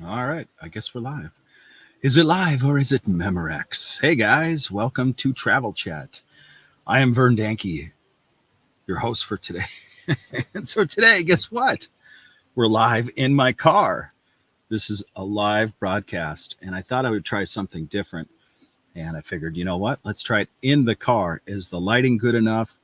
All right, I guess we're live. Is it live or is it Memorex? Hey guys, welcome to Travel Chat. I am Vern Danke, your host for today. And so today, guess what? We're live in my car. This is a live broadcast, and I thought I would try something different. And I figured, you know what? Let's try it in the car. Is the lighting good enough?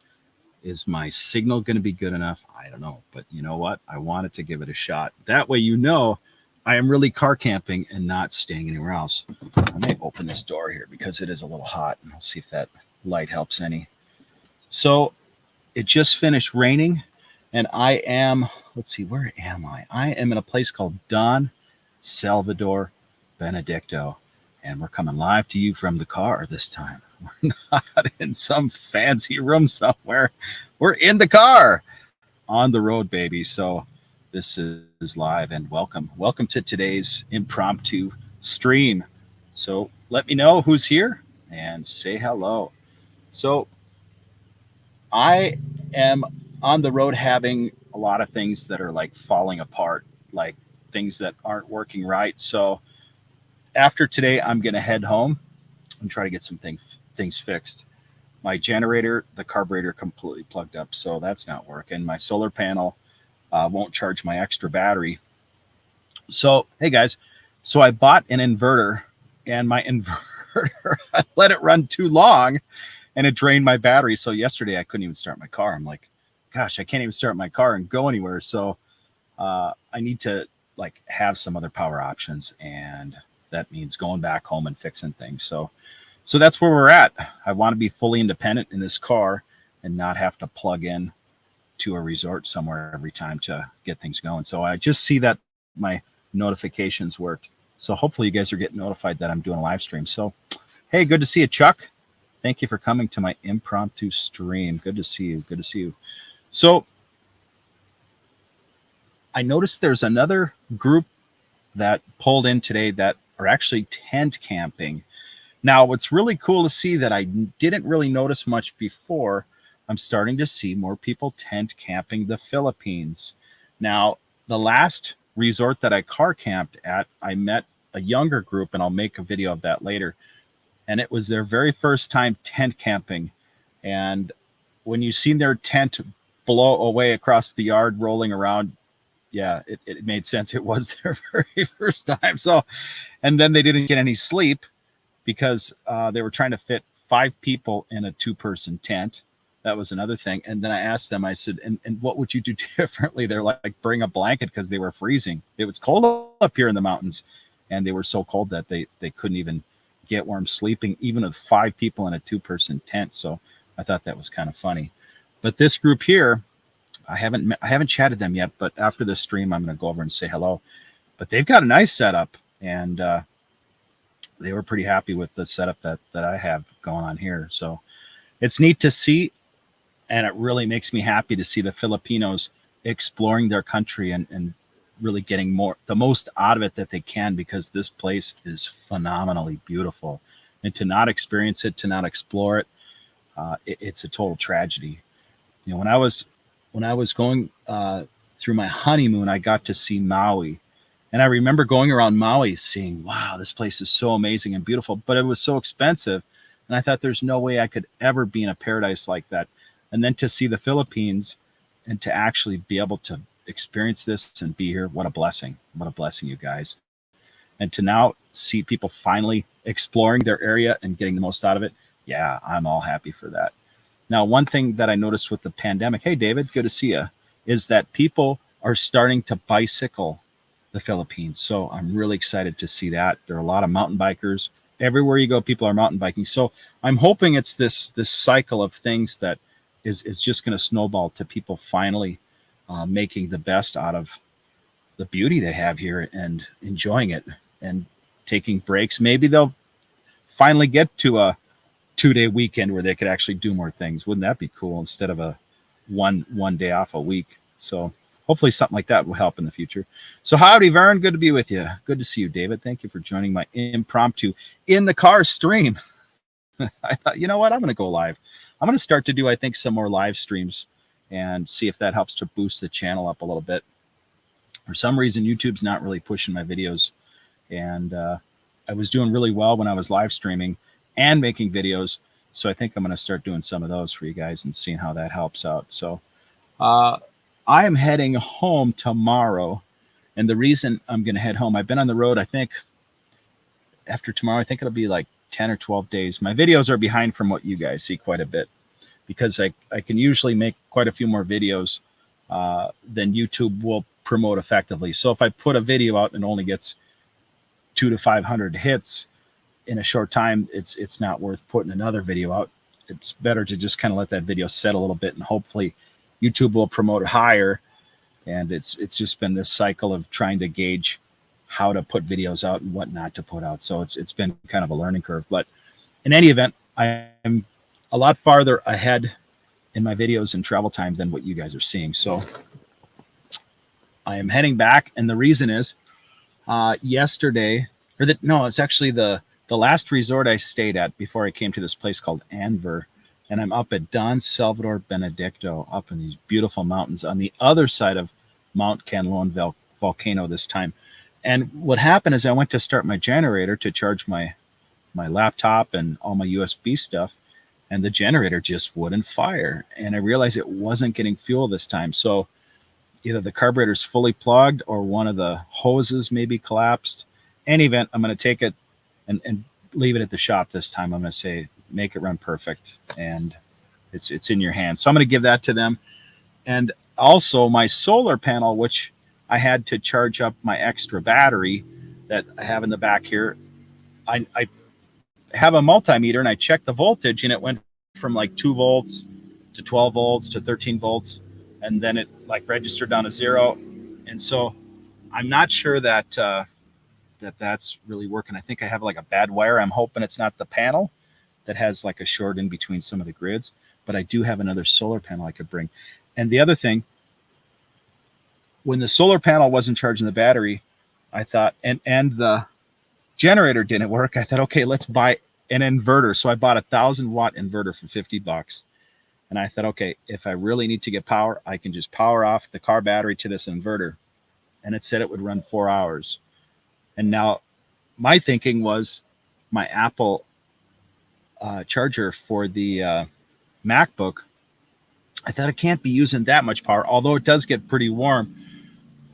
Is my signal going to be good enough? I don't know. But you know what? I wanted to give it a shot. That way, you know, I am really car camping and not staying anywhere else. I may open this door here because it is a little hot. And I'll see if that light helps any. So it just finished raining, and I am, let's see, where am I? I am in a place called Don Salvador Benedicto. And we're coming live to you from the car this time. We're not in some fancy room somewhere. We're in the car on the road, baby. So this is live, and welcome to today's impromptu stream. So let me know who's here and say hello. So I am on the road having a lot of things that are like falling apart, like things that aren't working right. So after today, I'm going to head home and try to get some things fixed. My generator, the carburetor completely plugged up, so that's not working. My solar panel won't charge my extra battery. So, hey guys, so I bought an inverter, and my inverter, I let it run too long and it drained my battery. So, yesterday I couldn't even start my car. I'm like, gosh, I can't even start my car and go anywhere. So, I need to like have some other power options, and that means going back home and fixing things. So that's where we're at. I want to be fully independent in this car and not have to plug in to a resort somewhere every time to get things going. So I just see that my notifications worked. So hopefully you guys are getting notified that I'm doing a live stream. So, hey, good to see you, Chuck. Thank you for coming to my impromptu stream. Good to see you. Good to see you. So I noticed there's another group that pulled in today that are actually tent camping. Now, what's really cool to see that I didn't really notice much before, I'm starting to see more people tent camping the Philippines. Now, the last resort that I car camped at, I met a younger group, and I'll make a video of that later. And it was their very first time tent camping. And when you seen their tent blow away across the yard, rolling around, yeah, it made sense. It was their very first time. So, and then they didn't get any sleep because they were trying to fit 5 people in a 2-person tent. That was another thing. And then I asked them, I said, and what would you do differently? They're like, bring a blanket because they were freezing. It was cold up here in the mountains, and they were so cold that they couldn't even get warm sleeping, even with 5 people in a 2-person tent. So I thought that was kind of funny. But this group here, I haven't chatted them yet, but after this stream, I'm going to go over and say hello. But they've got a nice setup, and they were pretty happy with the setup that I have going on here. So it's neat to see, and it really makes me happy to see the Filipinos exploring their country and really getting the most out of it that they can, because this place is phenomenally beautiful. And to not experience it, to not explore it, it's a total tragedy. You know, when I was going through my honeymoon, I got to see Maui. And I remember going around Maui seeing, wow, this place is so amazing and beautiful, but it was so expensive. And I thought there's no way I could ever be in a paradise like that. And then to see the Philippines and to actually be able to experience this and be here, what a blessing. What a blessing, you guys. And to now see people finally exploring their area and getting the most out of it, yeah, I'm all happy for that. Now, one thing that I noticed with the pandemic, hey, David, good to see you, is that people are starting to bicycle the Philippines. So I'm really excited to see that. There are a lot of mountain bikers. Everywhere you go, people are mountain biking. So I'm hoping it's this cycle of things that is just going to snowball to people finally making the best out of the beauty they have here and enjoying it and taking breaks. Maybe they'll finally get to a 2-day weekend where they could actually do more things. Wouldn't that be cool, instead of a one day off a week? So hopefully something like that will help in the future. So howdy, Vern. Good to be with you. Good to see you, David. Thank you for joining my impromptu in the car stream. I thought, you know what? I'm going to go live. I'm going to start to do, I think, some more live streams and see if that helps to boost the channel up a little bit. For some reason, YouTube's not really pushing my videos and I was doing really well when I was live streaming and making videos. So I think I'm going to start doing some of those for you guys and seeing how that helps out. So uh, I am heading home tomorrow. And the reason I'm going to head home, I've been on the road, I think after tomorrow, I think it'll be like 10 or 12 days. My videos are behind from what you guys see quite a bit because I can usually make quite a few more videos than YouTube will promote effectively. So if I put a video out and it only gets 200 to 500 hits in a short time, it's not worth putting another video out. It's better to just kind of let that video set a little bit and hopefully YouTube will promote it higher. And it's just been this cycle of trying to gauge how to put videos out and what not to put out. So it's been kind of a learning curve. But in any event, I'm a lot farther ahead in my videos and travel time than what you guys are seeing. So I am heading back, and the reason is yesterday, or that no, it's actually the last resort I stayed at before I came to this place called Anver, and I'm up at Don Salvador Benedicto, up in these beautiful mountains on the other side of Mount Canlon volcano this time. And what happened is I went to start my generator to charge my laptop and all my USB stuff, and the generator just wouldn't fire. And I realized it wasn't getting fuel this time. So either the carburetor's fully plugged or one of the hoses maybe collapsed. Any event, I'm going to take it and leave it at the shop this time. I'm going to say, make it run perfect, and it's in your hands. So I'm going to give that to them. And also my solar panel, which I had to charge up my extra battery that I have in the back here. I have a multimeter and I checked the voltage, and it went from like 2 volts to 12 volts to 13 volts. And then it like registered down to 0. And so I'm not sure that that's really working. I think I have like a bad wire. I'm hoping it's not the panel that has like a short in between some of the grids, but I do have another solar panel I could bring. And the other thing, when the solar panel wasn't charging the battery, I thought, and the generator didn't work, I thought, okay, let's buy an inverter. So I bought a 1,000-watt inverter for $50. And I thought, okay, if I really need to get power, I can just power off the car battery to this inverter. And it said it would run 4 hours. And now my thinking was my Apple charger for the MacBook, I thought it can't be using that much power, although it does get pretty warm.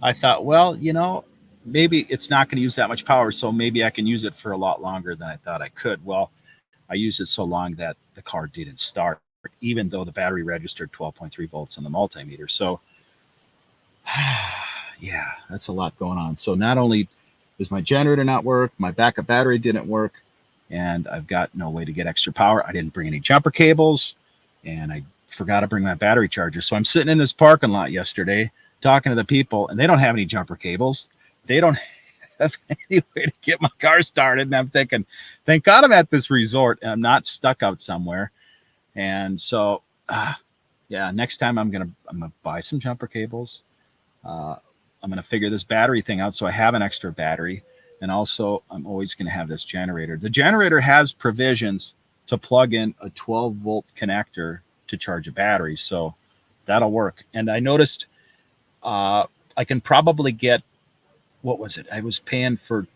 I thought, well, maybe it's not going to use that much power, so maybe I can use it for a lot longer than I thought I could. Well, I used it so long that the car didn't start, even though the battery registered 12.3 volts on the multimeter. So, yeah, that's a lot going on. So not only does my generator not work, my backup battery didn't work, and I've got no way to get extra power. I didn't bring any jumper cables, and I forgot to bring my battery charger. So I'm sitting in this parking lot yesterday talking to the people, and they don't have any jumper cables. They don't have any way to get my car started. And I'm thinking, thank God I'm at this resort and I'm not stuck out somewhere. And so, yeah, next time I'm gonna buy some jumper cables. I'm gonna figure this battery thing out so I have an extra battery. And also, I'm always gonna have this generator. The generator has provisions to plug in a 12-volt connector to charge a battery, so that'll work. And I noticed I can probably get, what was it? I was paying for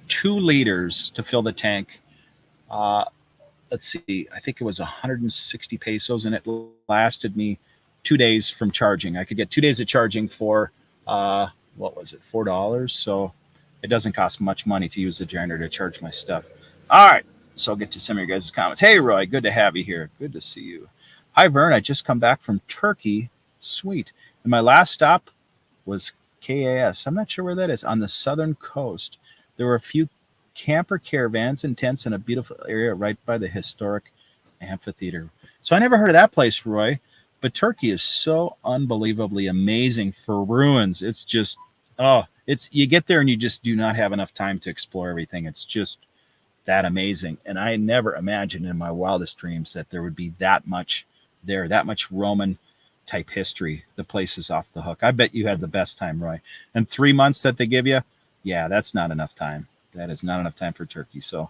2 liters to fill the tank. Let's see, I think it was 160 pesos, and it lasted me 2 days from charging. I could get 2 days of charging for, what was it, $4? So it doesn't cost much money to use the generator to charge my stuff. All right, so I'll get to some of your guys' comments. Hey, Roy, good to have you here. Good to see you. Hi, Vern, I just come back from Turkey. Sweet. And my last stop was KAS. I'm not sure where that is. On the southern coast. There were a few camper caravans and tents in a beautiful area right by the historic amphitheater. So I never heard of that place, Roy, but Turkey is so unbelievably amazing for ruins. It's just, you get there and you just do not have enough time to explore everything. It's just that amazing. And I never imagined in my wildest dreams that there would be that much there, that much Roman type history. The place is off the hook. I bet you had the best time, Roy. And 3 months that they give you, yeah, that's not enough time. That is not enough time for Turkey. So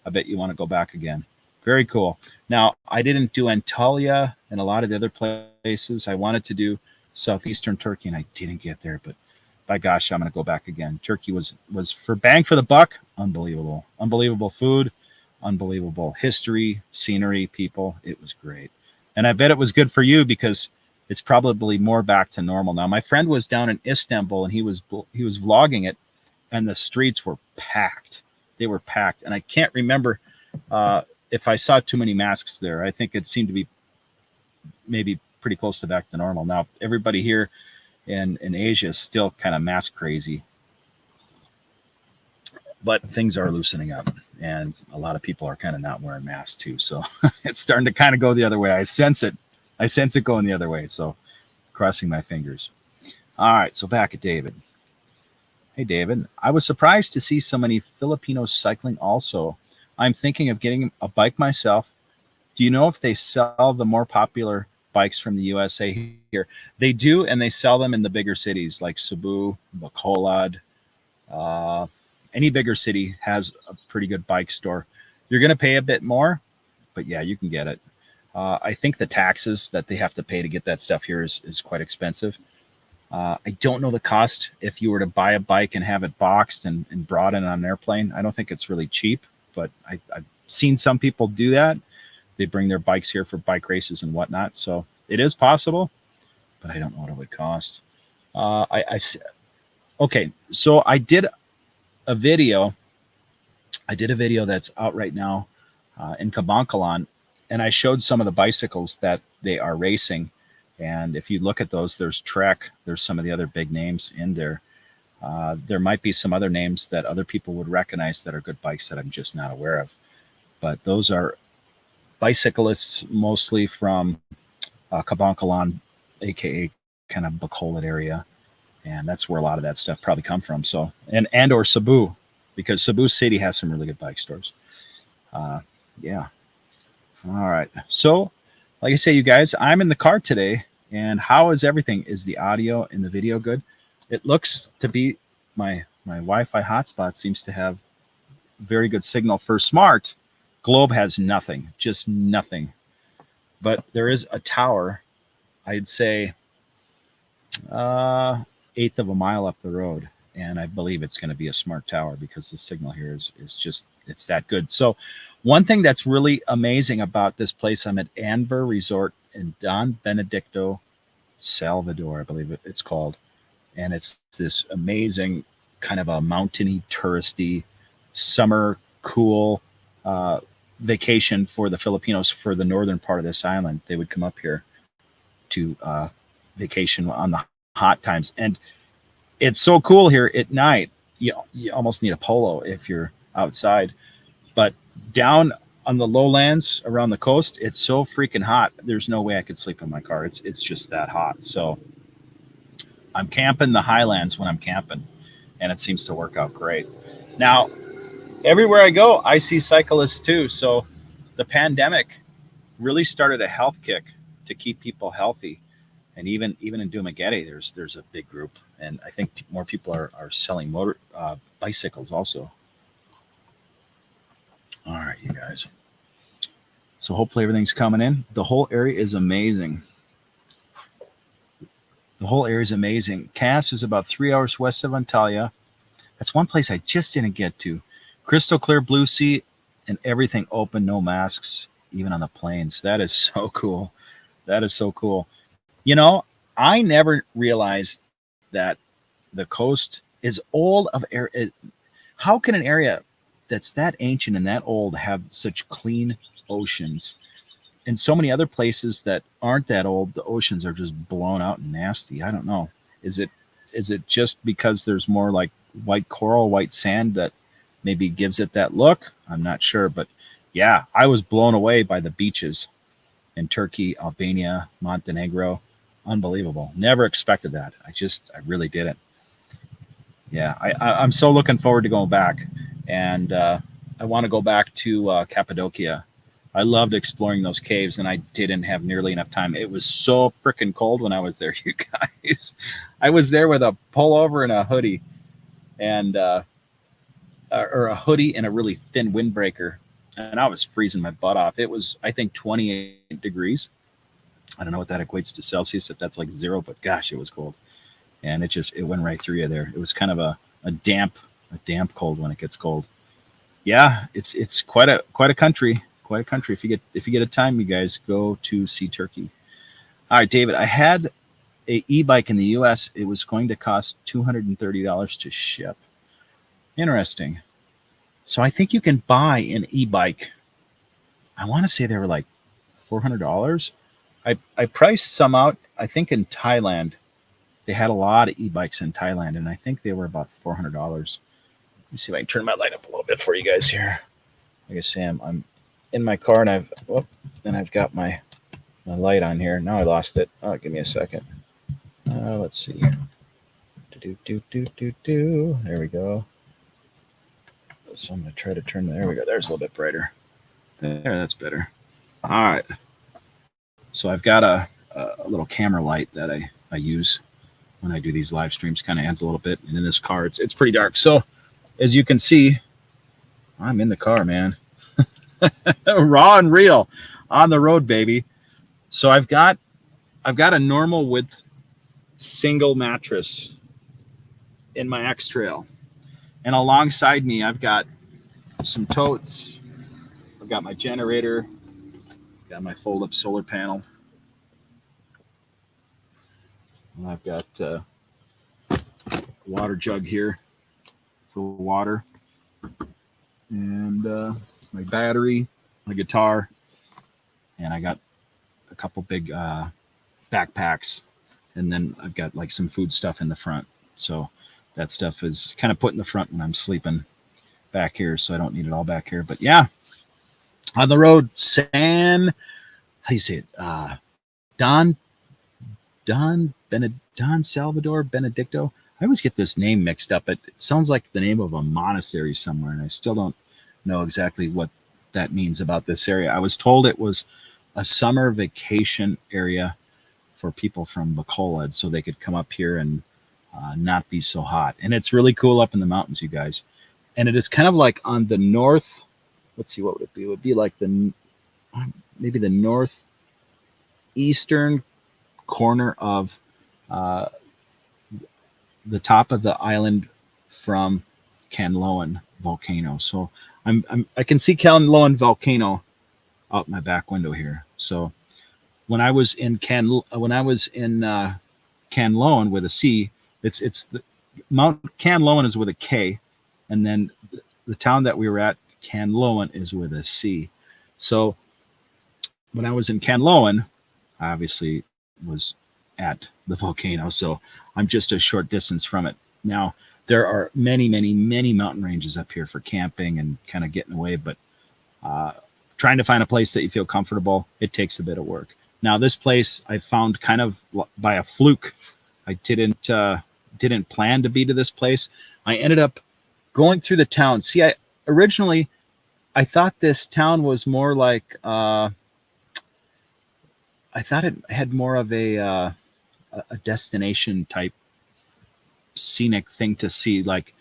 I bet you want to go back again. Very cool. Now, I didn't do Antalya and a lot of the other places. I wanted to do southeastern Turkey, and I didn't get there. But by gosh, I'm going to go back again. Turkey was for bang for the buck, unbelievable, unbelievable food, unbelievable history, scenery, people. It was great, and I bet it was good for you because it's probably more back to normal now. My friend was down in Istanbul and he was vlogging it, and the streets were packed. They were packed, and I can't remember if I saw too many masks there. I think it seemed to be maybe pretty close to back to normal. Now everybody here in Asia is still kind of mask crazy, but things are loosening up, and a lot of people are kind of not wearing masks too. So it's starting to kind of go the other way. I sense it. I sense it going the other way. So crossing my fingers. All right. So back at David. Hey, David. I was surprised to see so many Filipinos cycling also. I'm thinking of getting a bike myself. Do you know if they sell the more popular bikes from the USA here? They do, and they sell them in the bigger cities like Cebu, Bacolod. Uh, any bigger city has a pretty good bike store. You're going to pay a bit more, but yeah, you can get it. I think the taxes that they have to pay to get that stuff here is quite expensive. I don't know the cost if you were to buy a bike and have it boxed and brought in on an airplane. I don't think it's really cheap, but I've seen some people do that. They bring their bikes here for bike races and whatnot. So it is possible, but I don't know what it would cost. Okay, so I did a video. I did a video that's out right now in Kabankalan, and I showed some of the bicycles that they are racing. And if you look at those, there's Trek. There's some of the other big names in there. There might be some other names that other people would recognize that are good bikes that I'm just not aware of. But those are bicyclists mostly from Kabankalan, aka kind of Bacolod area, and that's where a lot of that stuff probably come from. So and or Cebu, because Cebu City has some really good bike stores. Yeah. All right. So, like I say, you guys, I'm in the car today, and how is everything? Is the audio and the video good? It looks to be my Wi-Fi hotspot seems to have very good signal for smart. Globe has nothing, just nothing. But there is a tower, I'd say, eighth of a mile up the road, and I believe it's going to be a smart tower because the signal here is just, it's that good. So one thing that's really amazing about this place, I'm at Anver Resort in Don Benedicto, Salvador, I believe it's called, and it's this amazing kind of a mountainy, touristy, summer cool vacation for the Filipinos for the northern part of this island. They would come up here to vacation on the hot times, and it's so cool here at night. You almost need a polo if you're outside, but down on the lowlands around the coast, it's so freaking hot. There's no way I could sleep in my car. It's just that hot. So I'm camping the highlands when I'm camping, and it seems to work out great. Now, everywhere I go, I see cyclists too. So the pandemic really started a health kick to keep people healthy. And even in Dumaguete, there's a big group, and I think more people are selling bicycles also. All right, you guys. So hopefully everything's coming in. The whole area is amazing. The whole area is amazing. Cass is about 3 hours west of Antalya. That's one place I just didn't get to. Crystal clear blue sea and everything open, no masks, even on the planes. That is so cool. That is so cool. You know, I never realized that the coast is old of air. How can an area that's that ancient and that old have such clean oceans? In so many other places that aren't that old, the oceans are just blown out and nasty. I don't know. Is it just because there's more like white coral, white sand that maybe gives it that look? I'm not sure, but yeah, I was blown away by the beaches in Turkey, Albania, Montenegro. Unbelievable. Never expected that. I really didn't. Yeah, I'm so looking forward to going back, and I want to go back to Cappadocia. I loved exploring those caves, and I didn't have nearly enough time. It was so freaking cold when I was there, you guys. I was there with a pullover and a hoodie, and or a hoodie and a really thin windbreaker, and I was freezing my butt off. It was, I think, 28 degrees. I don't know what that equates to Celsius, if that's like zero, but gosh, it was cold. and it went right through you there. It was kind of a damp cold when it gets cold. Yeah, it's quite a country, quite a country. If you get a time, you guys go to see Turkey. All right, David, I had a e-bike in the U.S. It was going to cost $230 to ship. Interesting. So I think you can buy an e-bike. I want to say they were like $400. I priced some out. I think in Thailand they had a lot of e-bikes in Thailand, and I think they were about $400. Let me see if I can turn my light up a little bit for you guys here. Like I say, I'm in my car, and I've got my light on here. Now I lost it. Oh, give me a second. Let's see. There we go. So I'm going to try to turn. There we go. There's a little bit brighter. There, that's better. All right. So I've got a little camera light that I use when I do these live streams. Kind of adds a little bit. And in this car, it's pretty dark. So as you can see, I'm in the car, man. Raw and real on the road, baby. So I've got a normal width single mattress in my X Trail, and alongside me I've got some totes. I've got my generator, got my fold-up solar panel, and I've got a water jug here for water, and my battery, my guitar, and I got a couple big backpacks, and then I've got like some food stuff in the front. So that stuff is kind of put in the front when I'm sleeping back here, so I don't need it all back here. But yeah, on the road, how do you say it? Don Salvador Benedicto. I always get this name mixed up. It sounds like the name of a monastery somewhere, and I still don't know exactly what that means about this area. I was told it was a summer vacation area for people from Bacolod, so they could come up here and not be so hot. And it's really cool up in the mountains, you guys. And it is kind of like on the north. Let's see, what would it be? It would be like maybe the northeastern corner of the top of the island from Canloan volcano. So I can see Canloan volcano out my back window here. So when I was in Canloan with a C, it's the Mount Canloan is with a K, and then the town that we were at, Canloan, is with a C. So when I was in Canloan, I obviously was at the volcano, so I'm just a short distance from it. Now there are many mountain ranges up here for camping and kind of getting away, but trying to find a place that you feel comfortable, it takes a bit of work. Now this place I found kind of by a fluke. I didn't plan to be to this place. I ended up going through the town. See, originally I thought this town was more like I thought it had more of a destination type scenic thing to see, like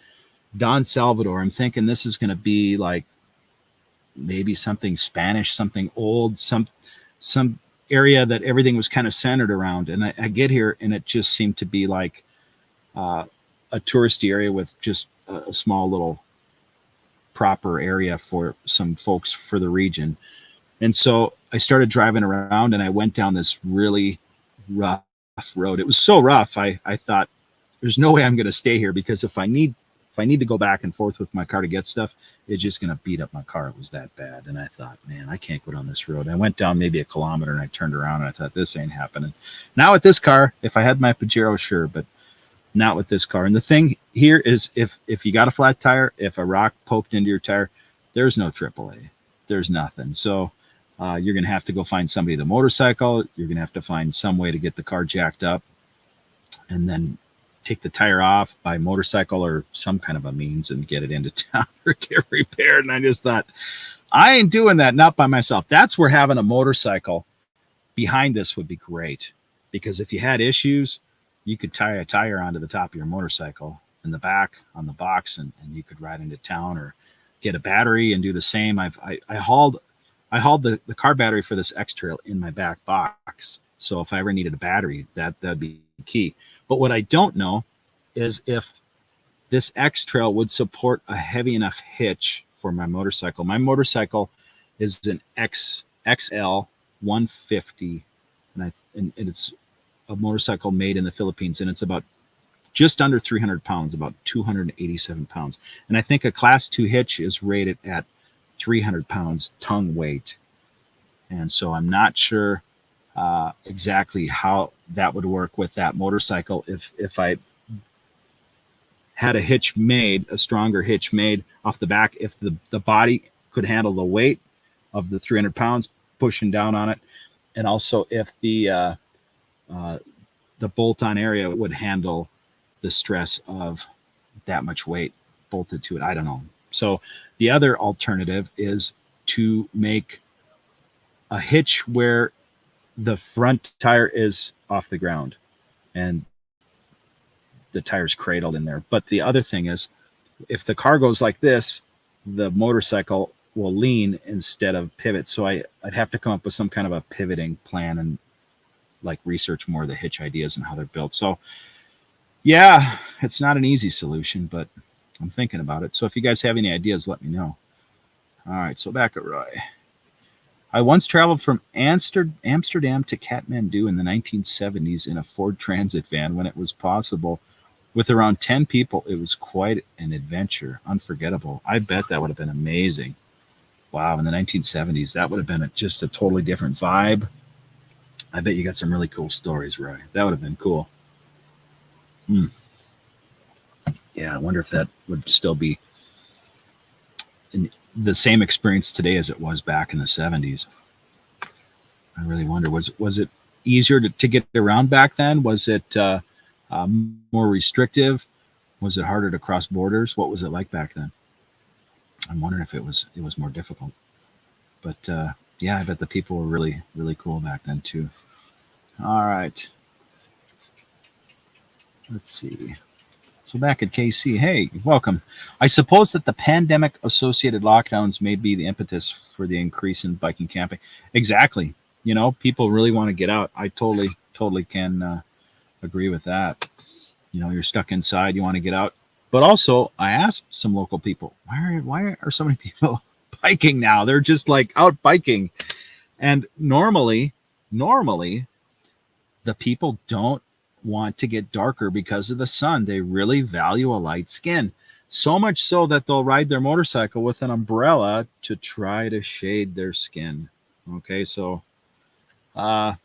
Don Salvador. I'm thinking this is going to be like maybe something Spanish, something old, some area that everything was kind of centered around. And I get here and it just seemed to be like a touristy area with just a small little proper area for some folks for the region. And so I started driving around and I went down this really rough road. It was so rough. I thought there's no way I'm going to stay here, because if I need to go back and forth with my car to get stuff, it's just going to beat up my car. It was that bad. And I thought, man, I can't go down this road. I went down maybe a kilometer and I turned around and I thought, this ain't happening. Now with this car, if I had my Pajero, sure, but not with this car. And the thing here is if you got a flat tire, if a rock poked into your tire, there's no AAA. There's nothing. So you're going to have to go find somebody with a motorcycle. You're going to have to find some way to get the car jacked up and then take the tire off by motorcycle or some kind of a means and get it into town or get repaired. And I just thought, I ain't doing that, not by myself. That's where having a motorcycle behind this would be great, because if you had issues, you could tie a tire onto the top of your motorcycle in the back on the box, and you could ride into town, or get a battery and do the same. I hauled the car battery for this X Trail in my back box. So if I ever needed a battery, that'd be key. But what I don't know is if this X Trail would support a heavy enough hitch for my motorcycle. My motorcycle is an XL 150, and it's a motorcycle made in the Philippines, and it's about just under 300 pounds, about 287 pounds. And I think a class 2 hitch is rated at 300 pounds tongue weight. And so I'm not sure exactly how that would work with that motorcycle if I had a hitch made, a stronger hitch made off the back, if the body could handle the weight of the 300 pounds pushing down on it, and also if the bolt-on area would handle the stress of that much weight bolted to it. I don't know. So the other alternative is to make a hitch where the front tire is off the ground and the tire's cradled in there. But the other thing is, if the car goes like this, the motorcycle will lean instead of pivot. So I'd have to come up with some kind of a pivoting plan and like research more of the hitch ideas and how they're built. So yeah, it's not an easy solution, but I'm thinking about it. So if you guys have any ideas, let me know. All right, so back at Roy. I once traveled from Amsterdam to Kathmandu in the 1970s in a Ford Transit van when it was possible. With around 10 people, it was quite an adventure. Unforgettable. I bet that would have been amazing. Wow, in the 1970s, that would have been just a totally different vibe. I bet you got some really cool stories, Roy. That would have been cool. Yeah, I wonder if that would still be the same experience today as it was back in the 70s. I really wonder, was it easier to get around back then? Was it more restrictive? Was it harder to cross borders? What was it like back then? I'm wondering if it was more difficult. But yeah, I bet the people were really, really cool back then too. All right. Let's see. So back at KC, hey, welcome. I suppose that the pandemic-associated lockdowns may be the impetus for the increase in biking camping. Exactly. You know, people really want to get out. I totally can agree with that. You know, you're stuck inside, you want to get out. But also, I asked some local people, why are so many people biking now? They're just like out biking. And normally, the people don't want to get darker because of the sun. They really value a light skin. So much so that they'll ride their motorcycle with an umbrella to try to shade their skin. Okay, so I'd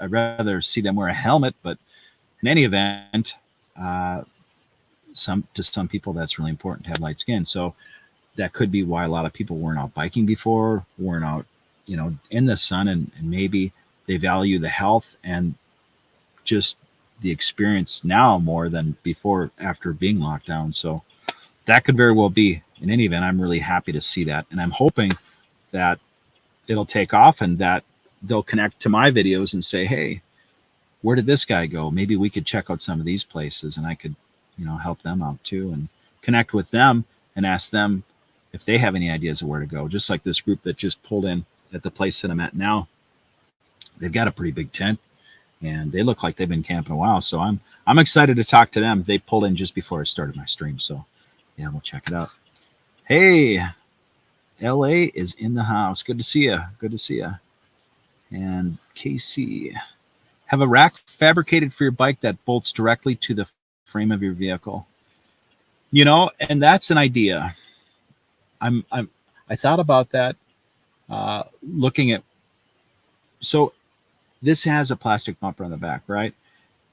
rather see them wear a helmet, but in any event, to some people that's really important to have light skin. So that could be why a lot of people weren't out biking before, weren't out, you know, in the sun, and maybe they value the health and just the experience now more than before after being locked down. So that could very well be. In any event, I'm really happy to see that, and I'm hoping that it'll take off and that they'll connect to my videos and say, hey, where did this guy go? Maybe we could check out some of these places, and I could, you know, help them out too and connect with them and ask them if they have any ideas of where to go. Just like this group that just pulled in at the place that I'm at now. They've got a pretty big tent, and they look like they've been camping a while. So I'm excited to talk to them. They pulled in just before I started my stream. So yeah, we'll check it out. Hey, LA is in the house. Good to see you. Good to see you. And KC, have a rack fabricated for your bike that bolts directly to the frame of your vehicle. You know, and that's an idea. I thought about that, looking at, so this has a plastic bumper on the back, right?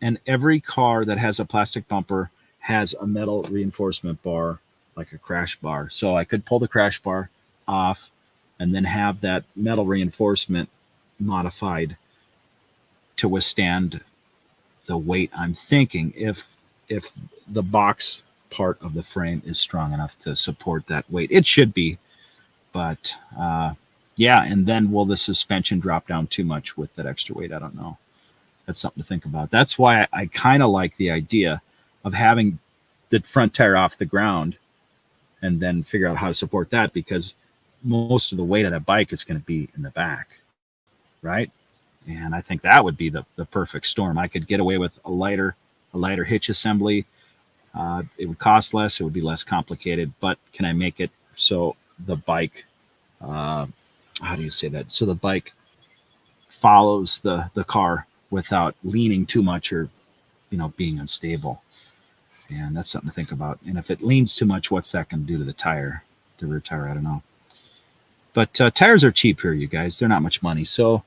And every car that has a plastic bumper has a metal reinforcement bar, like a crash bar. So I could pull the crash bar off and then have that metal reinforcement modified to withstand the weight. I'm thinking if the box part of the frame is strong enough to support that weight. It should be, but yeah, and then will the suspension drop down too much with that extra weight? I don't know. That's something to think about. That's why I kind of like the idea of having the front tire off the ground and then figure out how to support that, because most of the weight of that bike is going to be in the back, right? And I think that would be the perfect storm. I could get away with a lighter hitch assembly. It would cost less. It would be less complicated. But can I make it so the bike, uh, how do you say that? So the bike follows the car without leaning too much or being unstable. And that's something to think about. And if it leans too much, what's that going to do to the rear tire? I don't know. But tires are cheap here, you guys. They're not much money. So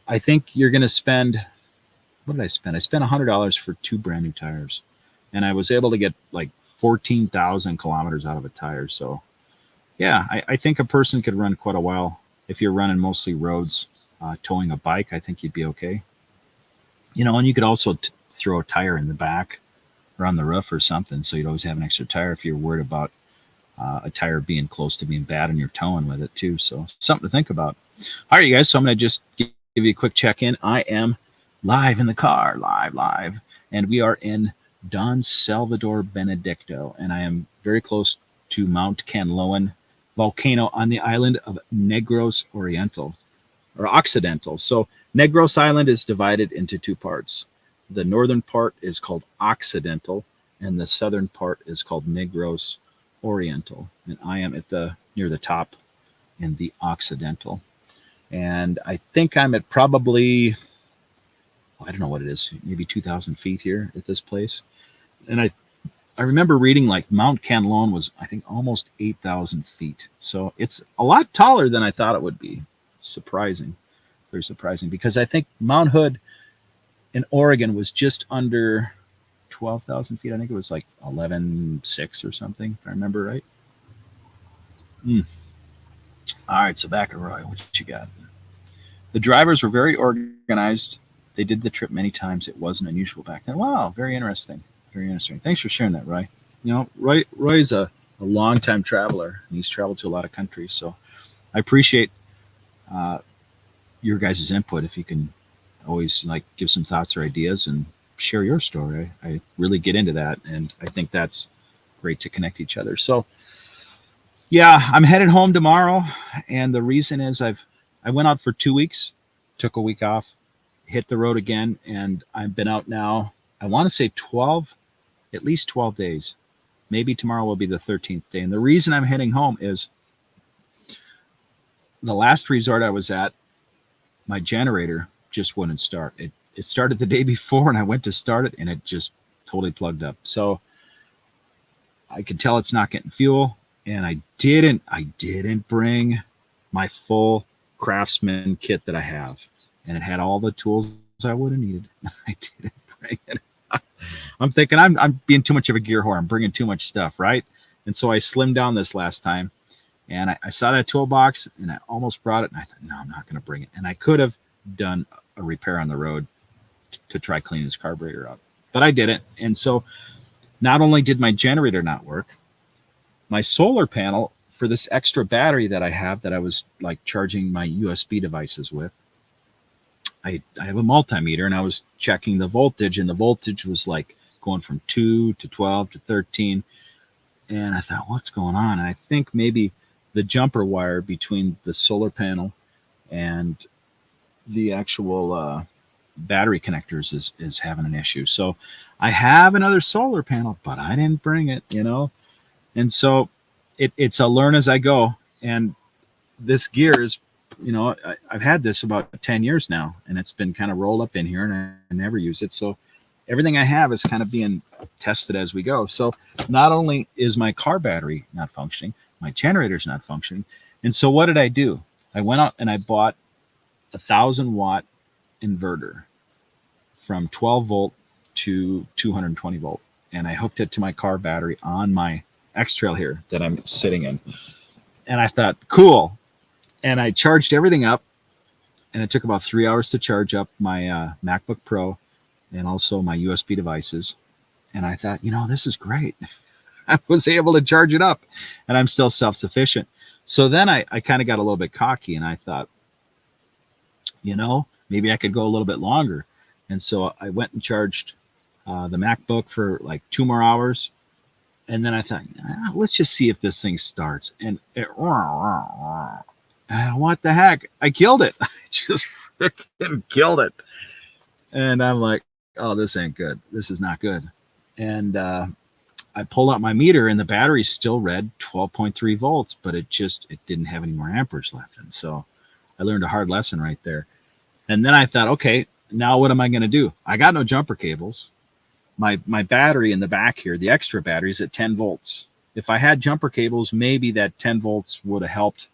I think you're going to spend, what did I spend? I spent $100 for 2 brand new tires. And I was able to get like 14,000 kilometers out of a tire. So yeah, I think a person could run quite a while. If you're running mostly roads, towing a bike, I think you'd be okay. And you could also throw a tire in the back or on the roof or something. So you'd always have an extra tire if you're worried about a tire being close to being bad and you're towing with it too. So something to think about. All right, you guys. So I'm going to just give you a quick check-in. I am live in the car, live. And we are in Don Salvador Benedicto. And I am very close to Mount Canloan volcano on the island of Negros Oriental or Occidental. So Negros Island is divided into 2 parts. The northern part is called Occidental, and the southern part is called Negros Oriental. And I am near the top in the Occidental. And I think I'm at probably, I don't know what it is, maybe 2,000 feet here at this place. And I remember reading like Mount Canloan was, I think, almost 8,000 feet. So it's a lot taller than I thought it would be. Surprising, very surprising, because I think Mount Hood in Oregon was just under 12,000 feet. I think it was like 11,600 or something, if I remember right. All right, so back at Roy, what you got? The drivers were very organized. They did the trip many times. It wasn't unusual back then. Wow, very interesting. Very interesting. Thanks for sharing that, Roy. Roy's a long-time traveler, and he's traveled to a lot of countries. So I appreciate your guys' input. If you can always give some thoughts or ideas and share your story. I really get into that, and I think that's great to connect each other. So yeah, I'm headed home tomorrow, and the reason is I went out for 2 weeks, took a week off, hit the road again, and I've been out now, I want to say at least 12 days. Maybe tomorrow will be the 13th day. And the reason I'm heading home is the last resort I was at, my generator just wouldn't start. It started the day before, and I went to start it, and it just totally plugged up. So I could tell it's not getting fuel, and I didn't bring my full Craftsman kit that I have, and it had all the tools I would have needed. I didn't bring it. I'm thinking I'm being too much of a gear whore. I'm bringing too much stuff, right? And so I slimmed down this last time, and I saw that toolbox, and I almost brought it, and I thought, no, I'm not going to bring it. And I could have done a repair on the road to try cleaning this carburetor up, but I didn't. And so not only did my generator not work, my solar panel for this extra battery that I have that I was charging my USB devices with, I have a multimeter, and I was checking the voltage, and the voltage was going from 2 to 12 to 13. And I thought, what's going on? And I think maybe the jumper wire between the solar panel and the actual battery connectors is having an issue. So I have another solar panel, but I didn't bring it, And so it's a learn as I go. And this gear is, I've had this about 10 years now, and it's been kind of rolled up in here, and I never use it. So everything I have is kind of being tested as we go. So not only is my car battery not functioning, my generator's not functioning. And so what did I do? I went out and I bought a 1,000-watt inverter from 12 volt to 220 volt. And I hooked it to my car battery on my X-Trail here that I'm sitting in. And I thought, cool. And I charged everything up, and it took about 3 hours to charge up my MacBook Pro and also my USB devices. And I thought, this is great. I was able to charge it up, and I'm still self-sufficient. So then I kind of got a little bit cocky, and I thought, maybe I could go a little bit longer. And so I went and charged the MacBook for 2 more hours. And then I thought, let's just see if this thing starts. And it, what the heck? I killed it. freaking killed it. And I'm like, oh, this ain't good. This is not good. And I pulled out my meter, and the battery still read 12.3 volts, but it didn't have any more amperage left. And so I learned a hard lesson right there. And then I thought, okay, now what am I going to do? I got no jumper cables. My battery in the back here, the extra battery, is at 10 volts. If I had jumper cables, maybe that 10 volts would have helped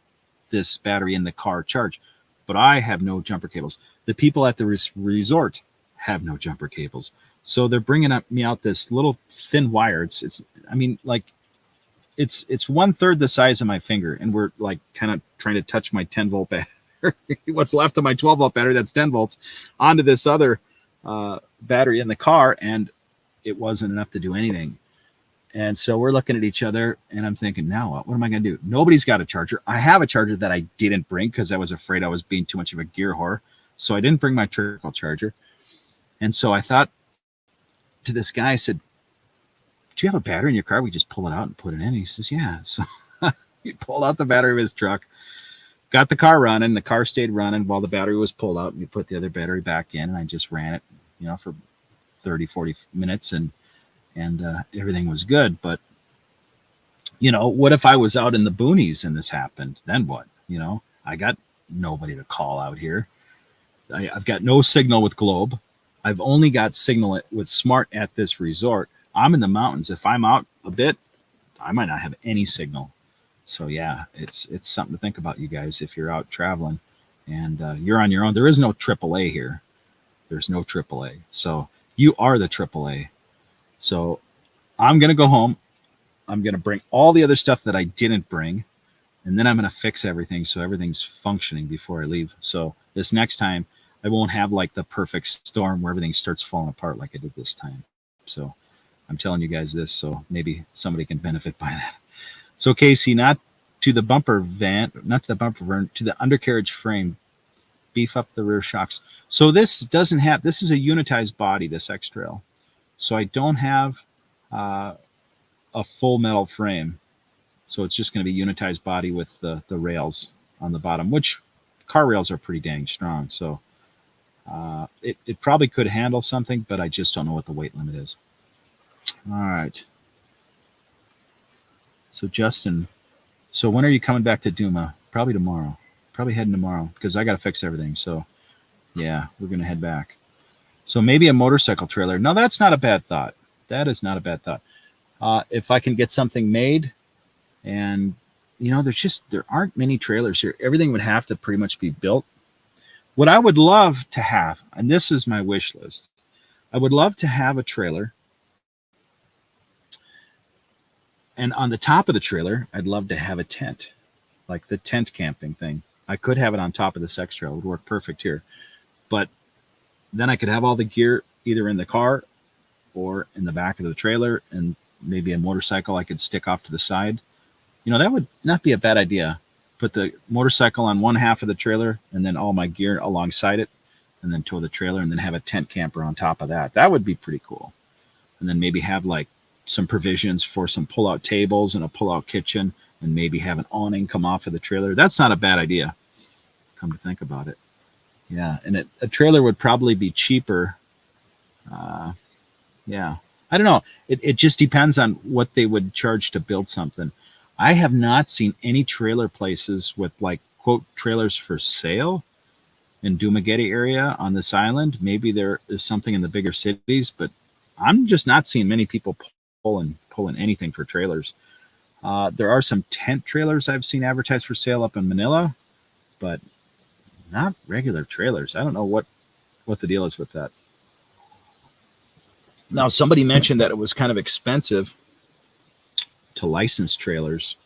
this battery in the car charge. But I have no jumper cables. The people at the resort have no jumper cables. So they're bringing me out this little thin wire. It's 1/3 the size of my finger. And we're like kind of trying to touch my 10 volt battery. What's left of my 12 volt battery, that's 10 volts, onto this other battery in the car. And it wasn't enough to do anything. And so we're looking at each other, and I'm thinking, now what am I going to do? Nobody's got a charger. I have a charger that I didn't bring because I was afraid I was being too much of a gear whore. So I didn't bring my trickle charger. And so I thought to this guy, I said, do you have a battery in your car? We just pull it out and put it in. He says, yeah. So he pulled out the battery of his truck, got the car running. The car stayed running while the battery was pulled out. And we put the other battery back in, and I just ran it, for 30, 40 minutes, and everything was good. But, what if I was out in the boonies and this happened? Then what? I got nobody to call out here. I've got no signal with Globe. I've only got signal with Smart at this resort. I'm in the mountains. If I'm out a bit, I might not have any signal. So yeah, it's something to think about, you guys, if you're out traveling and you're on your own. There is no AAA here. There's no AAA. So you are the AAA. So I'm going to go home. I'm going to bring all the other stuff that I didn't bring, and then I'm going to fix everything so everything's functioning before I leave. So this next time, I won't have like the perfect storm where everything starts falling apart like I did this time. So I'm telling you guys this, so maybe somebody can benefit by that. So Casey, not to the bumper Vern, to the undercarriage frame, beef up the rear shocks. So this is a unitized body, this X-Trail. So I don't have a full metal frame. So it's just going to be unitized body with the rails on the bottom, which car rails are pretty dang strong. So it probably could handle something, but I just don't know what the weight limit is. All right. So Justin, so when are you coming back to Duma? Probably tomorrow. Probably heading tomorrow because I got to fix everything. So yeah, we're going to head back. So maybe a motorcycle trailer. No, that's not a bad thought. That is not a bad thought. If I can get something made, and there aren't many trailers here. Everything would have to pretty much be built. What I would love to have, and this is my wish list, I would love to have a trailer. And on the top of the trailer, I'd love to have a tent, like the tent camping thing. I could have it on top of this X-Trail. It would work perfect here. But then I could have all the gear either in the car or in the back of the trailer, and maybe a motorcycle I could stick off to the side. That would not be a bad idea. Put the motorcycle on one half of the trailer and then all my gear alongside it, and then tow the trailer, and then have a tent camper on top of that. That would be pretty cool. And then maybe have like some provisions for some pull-out tables and a pull-out kitchen, and maybe have an awning come off of the trailer. That's not a bad idea, come to think about it. Yeah, and a trailer would probably be cheaper. Yeah, I don't know. It just depends on what they would charge to build something. I have not seen any trailer places with like, quote, trailers for sale in Dumaguete area on this island. Maybe there is something in the bigger cities, but I'm just not seeing many people pulling anything for trailers. There are some tent trailers I've seen advertised for sale up in Manila, but not regular trailers. I don't know what the deal is with that. Now, somebody mentioned that it was kind of expensive to license trailers,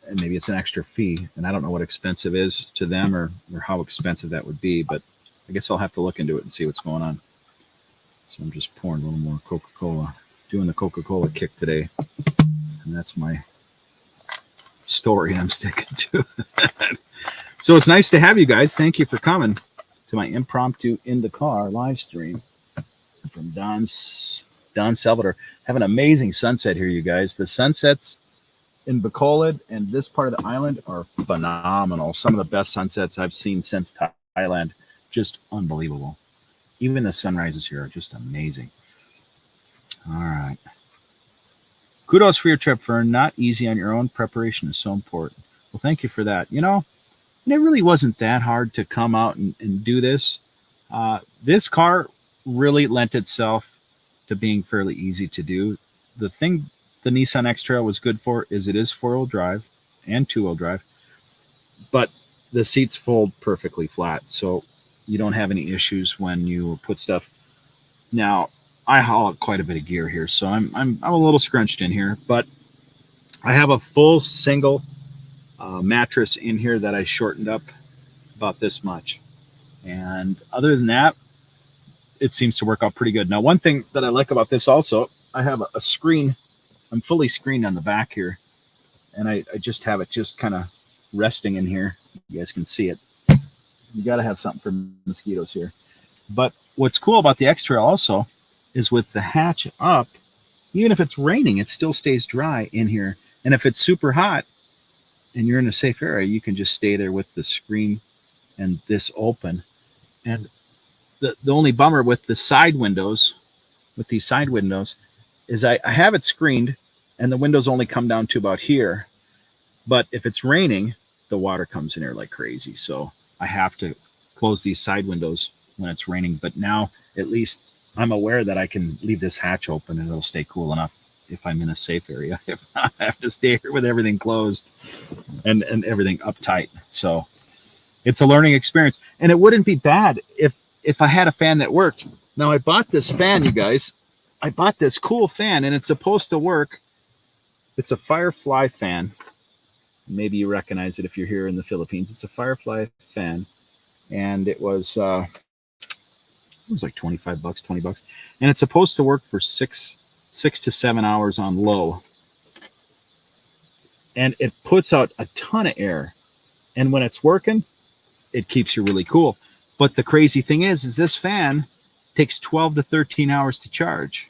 and maybe it's an extra fee, and I don't know what expensive is to them or how expensive that would be, but I guess I'll have to look into it and see what's going on. So I'm just pouring a little more Coca-Cola, doing the Coca-Cola kick today, and that's my story I'm sticking to. So it's nice to have you guys. Thank you for coming to my impromptu in the car live stream from Don Salvador. Have an amazing sunset here, you guys. The sunsets in Bacolod and this part of the island are phenomenal. Some of the best sunsets I've seen since Thailand. Just unbelievable. Even the sunrises here are just amazing. All right. Kudos for your trip, Vern. Not easy on your own. Preparation is so important. Well, thank you for that. And it really wasn't that hard to come out and do this. This car really lent itself to being fairly easy to do. The thing the Nissan X-Trail was good for is it is four-wheel drive and two-wheel drive, but the seats fold perfectly flat, so you don't have any issues when you put stuff. Now, I haul out quite a bit of gear here, so I'm a little scrunched in here, but I have a full single mattress in here that I shortened up about this much. And other than that, it seems to work out pretty good. Now, one thing that I like about this also, I have a screen. I'm fully screened on the back here, and I just have it just kind of resting in here. You guys can see it. You got to have something for mosquitoes here. But what's cool about the X-Trail also is with the hatch up, even if it's raining, it still stays dry in here. And if it's super hot and you're in a safe area, you can just stay there with the screen and this open. And the only bummer with the side windows, with these side windows, is I have it screened and the windows only come down to about here. But if it's raining, the water comes in here like crazy. So I have to close these side windows when it's raining. But now at least I'm aware that I can leave this hatch open and it'll stay cool enough if I'm in a safe area. If not, I have to stay here with everything closed and everything uptight. So it's a learning experience. And it wouldn't be bad if I had a fan that worked. Now, I bought this fan, you guys. I bought this cool fan, and it's supposed to work. It's a Firefly fan. Maybe you recognize it if you're here in the Philippines. It's a Firefly fan, and it was like $25, $20, and it's supposed to work for six to 7 hours on low, and it puts out a ton of air. And when it's working, it keeps you really cool. But the crazy thing is this fan takes 12 to 13 hours to charge.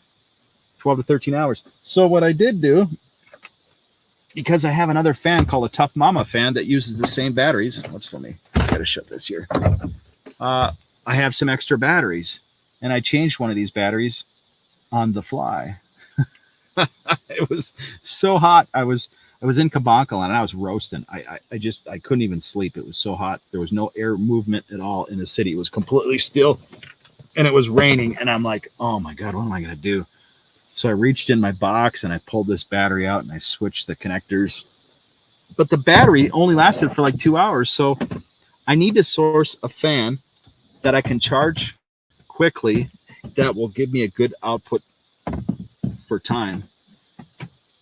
12 to 13 hours. So what I did do, because I have another fan called a Tough Mama fan that uses the same batteries. Oops, let me gotta shut this here. I have some extra batteries, and I changed one of these batteries on the fly. It was so hot. I was in Kabankalan and I was roasting. I couldn't even sleep. It was so hot. There was no air movement at all in the city. It was completely still, and it was raining. And I'm like, oh my God, what am I going to do? So I reached in my box and I pulled this battery out and I switched the connectors. But the battery only lasted for like 2 hours. So I need to source a fan that I can charge quickly that will give me a good output for time.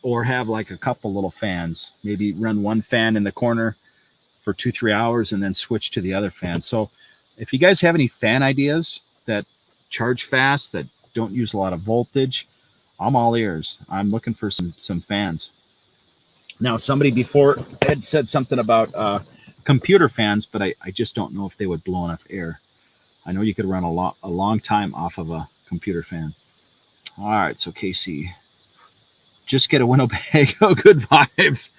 Or have like a couple little fans, maybe run one fan in the corner for 2-3 hours and then switch to the other fan. So if you guys have any fan ideas that charge fast, that don't use a lot of voltage, I'm all ears. I'm looking for some fans. Now, somebody before had said something about computer fans, but I just don't know if they would blow enough air. I know you could run a long time off of a computer fan. All right, so Casey, just get a Winnebago, good vibes.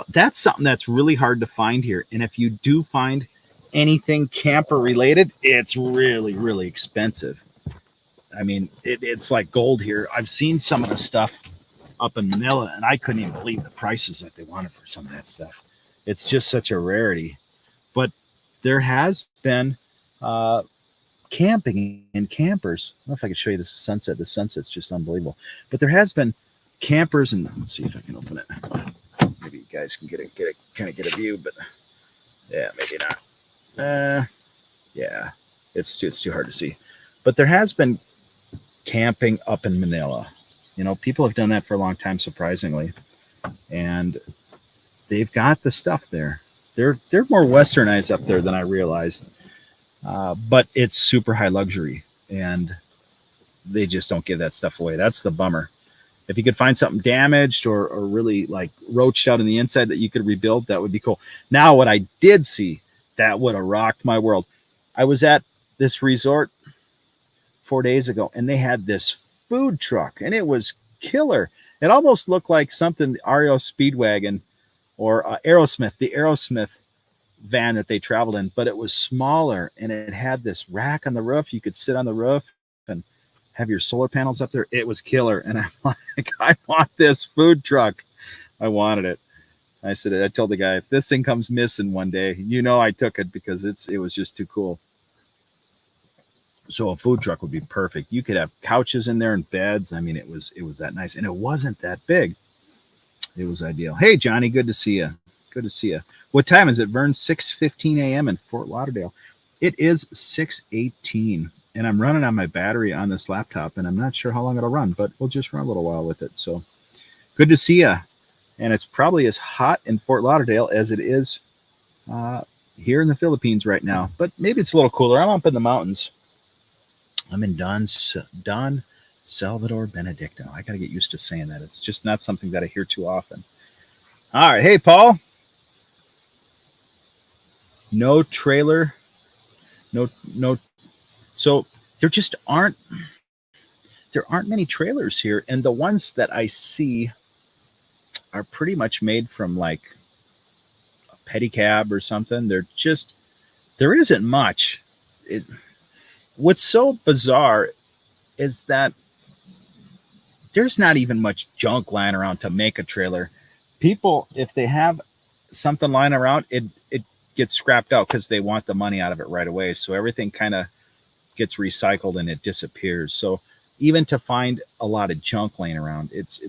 That's something that's really hard to find here. And if you do find anything camper related, it's really, really expensive. I mean, it's like gold here. I've seen some of the stuff up in Manila, and I couldn't even believe the prices that they wanted for some of that stuff. It's just such a rarity. But there has been camping and campers. I don't know if I could show you the sunset. The sunset's just unbelievable. But there has been campers, and let's see if I can open it. Maybe you guys can get a view, but yeah, maybe not. Yeah, it's too hard to see. But there has been camping up in Manila. People have done that for a long time, surprisingly, and they've got the stuff there. They're more westernized up there than I realized, but it's super high luxury, and they just don't give that stuff away. That's the bummer. If you could find something damaged or really like roached out on the inside that you could rebuild, that would be cool. Now, what I did see that would have rocked my world. I was at this resort 4 days ago, and they had this food truck, and it was killer. It almost looked like something REO Speedwagon or Aerosmith, the Aerosmith van that they traveled in, but it was smaller and it had this rack on the roof. You could sit on the roof and have your solar panels up there. It was killer. And I'm like, I want this food truck. I wanted it. I told the guy, if this thing comes missing one day, I took it because it was just too cool. So a food truck would be perfect. You could have couches in there and beds. I mean, it was that nice, and it wasn't that big. It was ideal. Hey, Johnny, good to see you. Good to see you. What time is it, Vern? 6:15 a.m. in Fort Lauderdale. It is 6:18, and I'm running on my battery on this laptop, and I'm not sure how long it'll run, but we'll just run a little while with it. So good to see you. And it's probably as hot in Fort Lauderdale as it is here in the Philippines right now, but maybe it's a little cooler. I'm up in the mountains. I'm in Don Salvador Benedicto. I got to get used to saying that. It's just not something that I hear too often. All right. Hey, Paul. No trailer. No. So there aren't many trailers here. And the ones that I see are pretty much made from like a pedicab or something. There isn't much. What's so bizarre is that there's not even much junk lying around to make a trailer. People, if they have something lying around, it gets scrapped out because they want the money out of it right away. So everything kind of gets recycled and it disappears. So even to find a lot of junk laying around, it's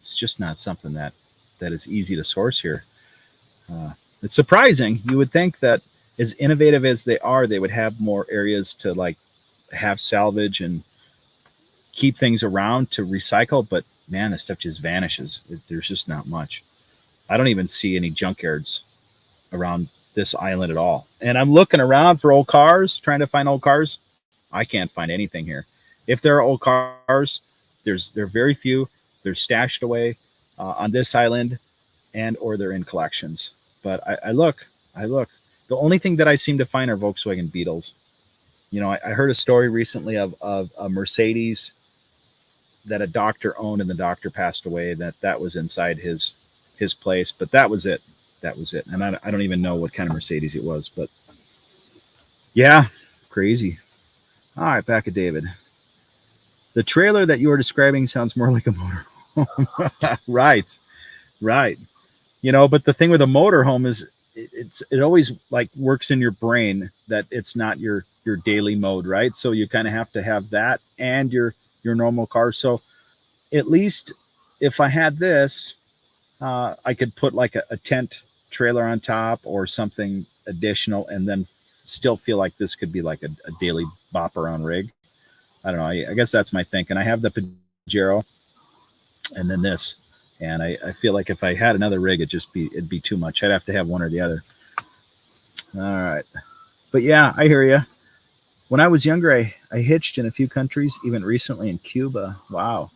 just not something that is easy to source here. It's surprising. You would think that as innovative as they are, they would have more areas to like have salvage and keep things around to recycle. But man, this stuff just vanishes. There's just not much. I don't even see any junkyards around this island at all. And I'm looking around for old cars, trying to find old cars. I can't find anything here. If there are old cars, there are very few. They're stashed away on this island, or they're in collections. But I look. The only thing that I seem to find are Volkswagen Beetles. I heard a story recently of a Mercedes that a doctor owned, and the doctor passed away. That was inside his place, but that was it. And I don't even know what kind of Mercedes it was, but yeah, crazy. All right, back at David. The trailer that you were describing sounds more like a motorhome. Right. But the thing with a motorhome is it always like works in your brain that it's not your daily mode, right? So you kind of have to have that and your normal car. So at least if I had this, I could put like a tent trailer on top or something additional, and then still feel like this could be like a daily bop around rig. I don't know. I guess that's my thinking. I have the Pajero and then this. And I feel like if I had another rig, it'd be too much. I'd have to have one or the other. All right. But yeah, I hear you. When I was younger, I hitched in a few countries, even recently in Cuba. Wow.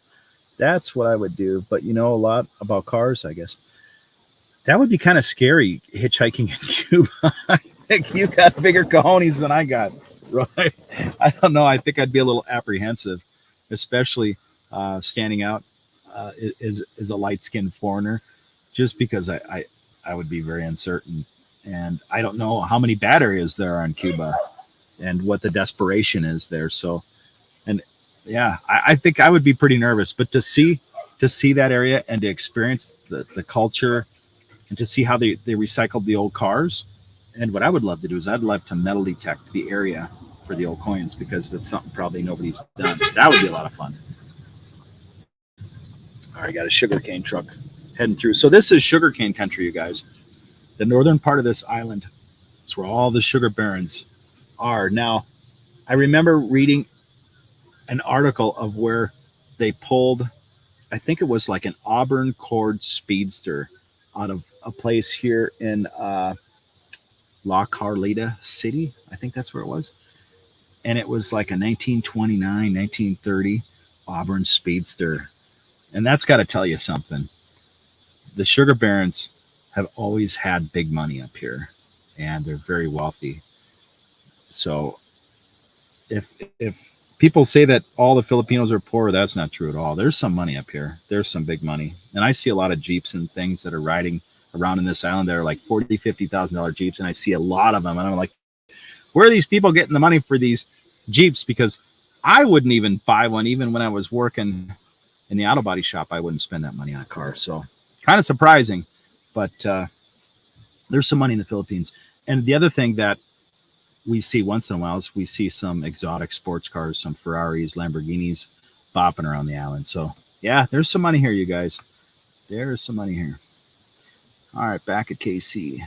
That's what I would do. But you know a lot about cars, I guess. That would be kind of scary, hitchhiking in Cuba. I think you got bigger cojones than I got, right? I don't know. I think I'd be a little apprehensive, especially standing out is a light-skinned foreigner, just because I would be very uncertain, and I don't know how many bad areas there are in Cuba and what the desperation is there. So, and yeah, I think I would be pretty nervous, but to see that area and to experience the culture and to see how they recycled the old cars. And what I would love to do is I'd love to metal detect the area for the old coins, because that's something probably nobody's done. That would be a lot of fun. All right, got a sugarcane truck heading through. So this is sugarcane country, you guys. The northern part of this island. It's where all the sugar barons are. Now, I remember reading an article of where they pulled, I think it was like an Auburn Cord Speedster out of a place here in La Carlita City. I think that's where it was. And it was like a 1929, 1930 Auburn Speedster. And that's got to tell you something. The sugar barons have always had big money up here, and they're very wealthy. So if people say that all the Filipinos are poor, that's not true at all. There's some money up here. There's some big money. And I see a lot of Jeeps and things that are riding around in this island that are like $40,000, $50,000 Jeeps, and I see a lot of them, and I'm like, where are these people getting the money for these Jeeps? Because I wouldn't even buy one, even when I was working in the auto body shop. I wouldn't spend that money on a car. So kind of surprising, but there's some money in the Philippines. And the other thing that we see once in a while is we see some exotic sports cars, some Ferraris, Lamborghinis bopping around the island. So yeah, there's some money here, you guys. There is some money here. All right, back at KC.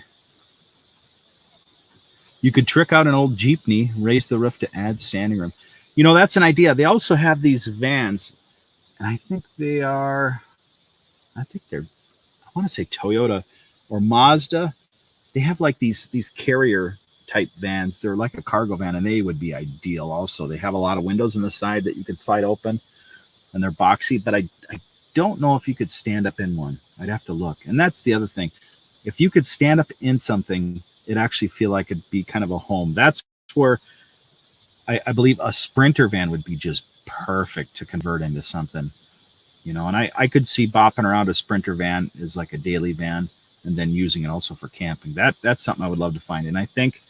You could trick out an old jeepney, raise the roof to add standing room. You know, that's an idea. They also have these vans, and I think they're, I want to say Toyota or Mazda. They have like these carrier type vans. They're like a cargo van, and they would be ideal also. They have a lot of windows on the side that you could slide open, and they're boxy, but I don't know if you could stand up in one. I'd have to look. And that's the other thing. If you could stand up in something, it actually feel like it'd be kind of a home. That's where I believe a Sprinter van would be just perfect to convert into something, you know. And I could see bopping around a Sprinter van as like a daily van, and then using it also for camping. That's something I would love to find. And I think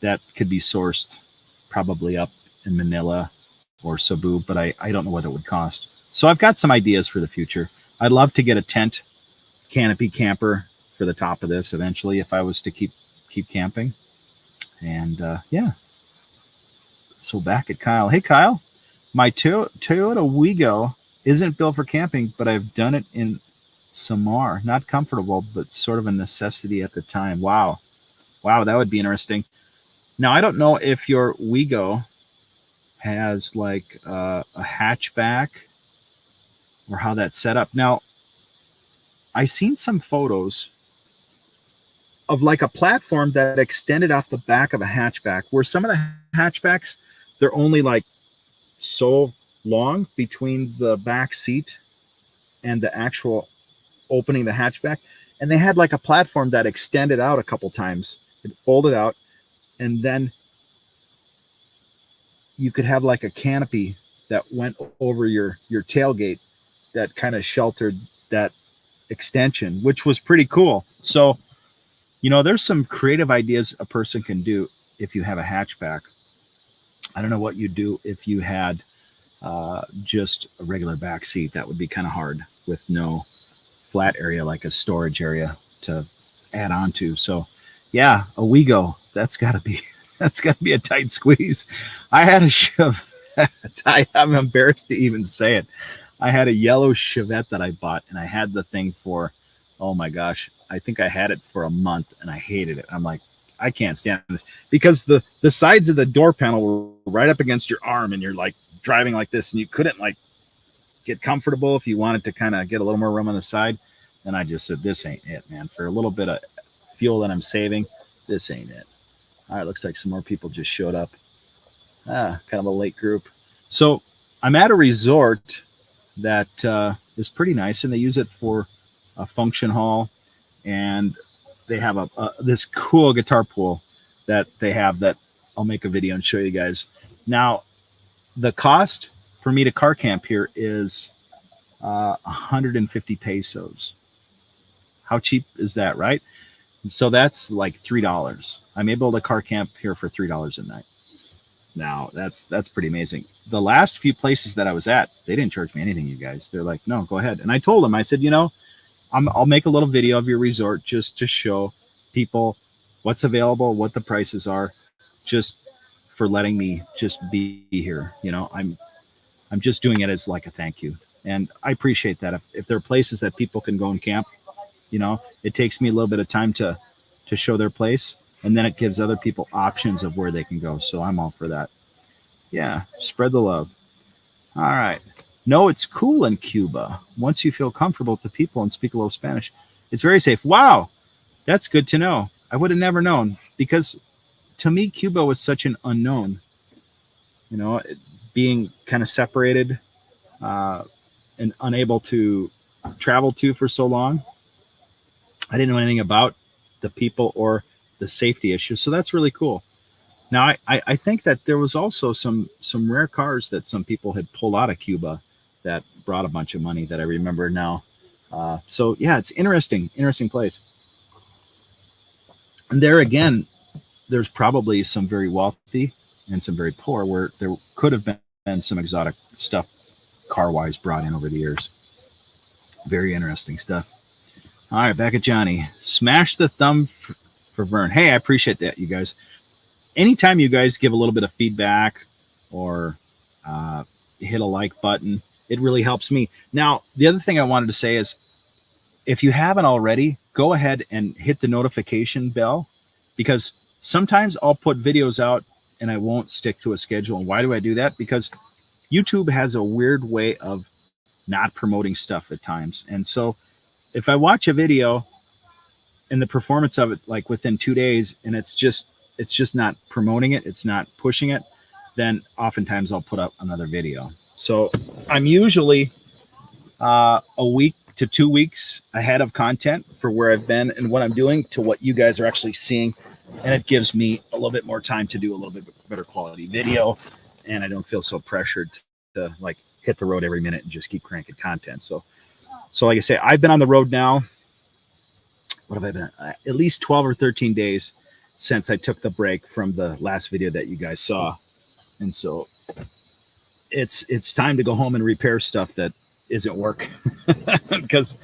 that could be sourced probably up in Manila or Cebu, but I don't know what it would cost. So I've got some ideas for the future. I'd love to get a tent canopy camper for the top of this eventually if I was to keep camping. And yeah. So back at Kyle. Hey, Kyle, my Toyota Wigo isn't built for camping, but I've done it in Samar. Not comfortable, but sort of a necessity at the time. Wow, that would be interesting. Now, I don't know if your Wigo has like a hatchback or how that's set up. Now, I seen some photos of like a platform that extended off the back of a hatchback, where some of the hatchbacks, they're only like so long between the back seat and the actual opening the hatchback. And they had like a platform that extended out a couple times. It folded out, and then you could have like a canopy that went over your tailgate that kind of sheltered that extension, which was pretty cool. So, you know, there's some creative ideas a person can do if you have a hatchback. I don't know what you'd do if you had just a regular back seat. That would be kind of hard with no flat area like a storage area to add on to. So yeah, a Wigo, that's got to be a tight squeeze. I had a Chevette. I'm embarrassed to even say it. I had a yellow Chevette that I bought, and I had the thing for, oh my gosh, I think I had it for a month, and I hated it. I'm like, I can't stand this, because the sides of the door panel were right up against your arm, and you're like driving like this, and you couldn't like get comfortable if you wanted to kind of get a little more room on the side. And I just said, this ain't it, man. For a little bit of fuel that I'm saving, this ain't it. All right, looks like some more people just showed up. Kind of a late group. So I'm at a resort that is pretty nice, and they use it for a function hall, and they have this cool guitar pool that they have that I'll make a video and show you guys. Now, the cost for me to car camp here is 150 pesos. How cheap is that, right? So that's like $3. I'm able to car camp here for $3 a night. Now, that's pretty amazing. The last few places that I was at, they didn't charge me anything, you guys. They're like, no, go ahead. And I told them, I said, you know, I'll make a little video of your resort just to show people what's available, what the prices are, just for letting me just be here. You know, I'm just doing it as like a thank you. And I appreciate that. If there are places that people can go and camp, you know, it takes me a little bit of time to show their place, and then it gives other people options of where they can go. So I'm all for that. Yeah, spread the love. All right. No, it's cool in Cuba. Once you feel comfortable with the people and speak a little Spanish, it's very safe. Wow, that's good to know. I would have never known, because to me, Cuba was such an unknown, you know, being kind of separated and unable to travel to for so long. I didn't know anything about the people or the safety issues. So that's really cool. Now, I think that there was also some rare cars that some people had pulled out of Cuba that brought a bunch of money that I remember now. So yeah, it's interesting place. And there again, there's probably some very wealthy and some very poor where there could have been some exotic stuff car wise brought in over the years. Very interesting stuff. All right, back at Johnny. Smash the thumb for Vern. Hey, I appreciate that, you guys. Anytime you guys give a little bit of feedback or uh, hit a like button, it really helps me. Now, the other thing I wanted to say is if you haven't already, go ahead and hit the notification bell because sometimes I'll put videos out and I won't stick to a schedule. And why do I do that? Because YouTube has a weird way of not promoting stuff at times. And so if I watch a video and the performance of it like within 2 days and it's just not promoting it, it's not pushing it, then oftentimes I'll put up another video. So I'm usually a week to 2 weeks ahead of content for where I've been and what I'm doing to what you guys are actually seeing. And it gives me a little bit more time to do a little bit better quality video. And I don't feel so pressured to like hit the road every minute and just keep cranking content. So like I say, I've been on the road now. What have I been? At least 12 or 13 days since I took the break from the last video that you guys saw. And so it's time to go home and repair stuff that isn't working because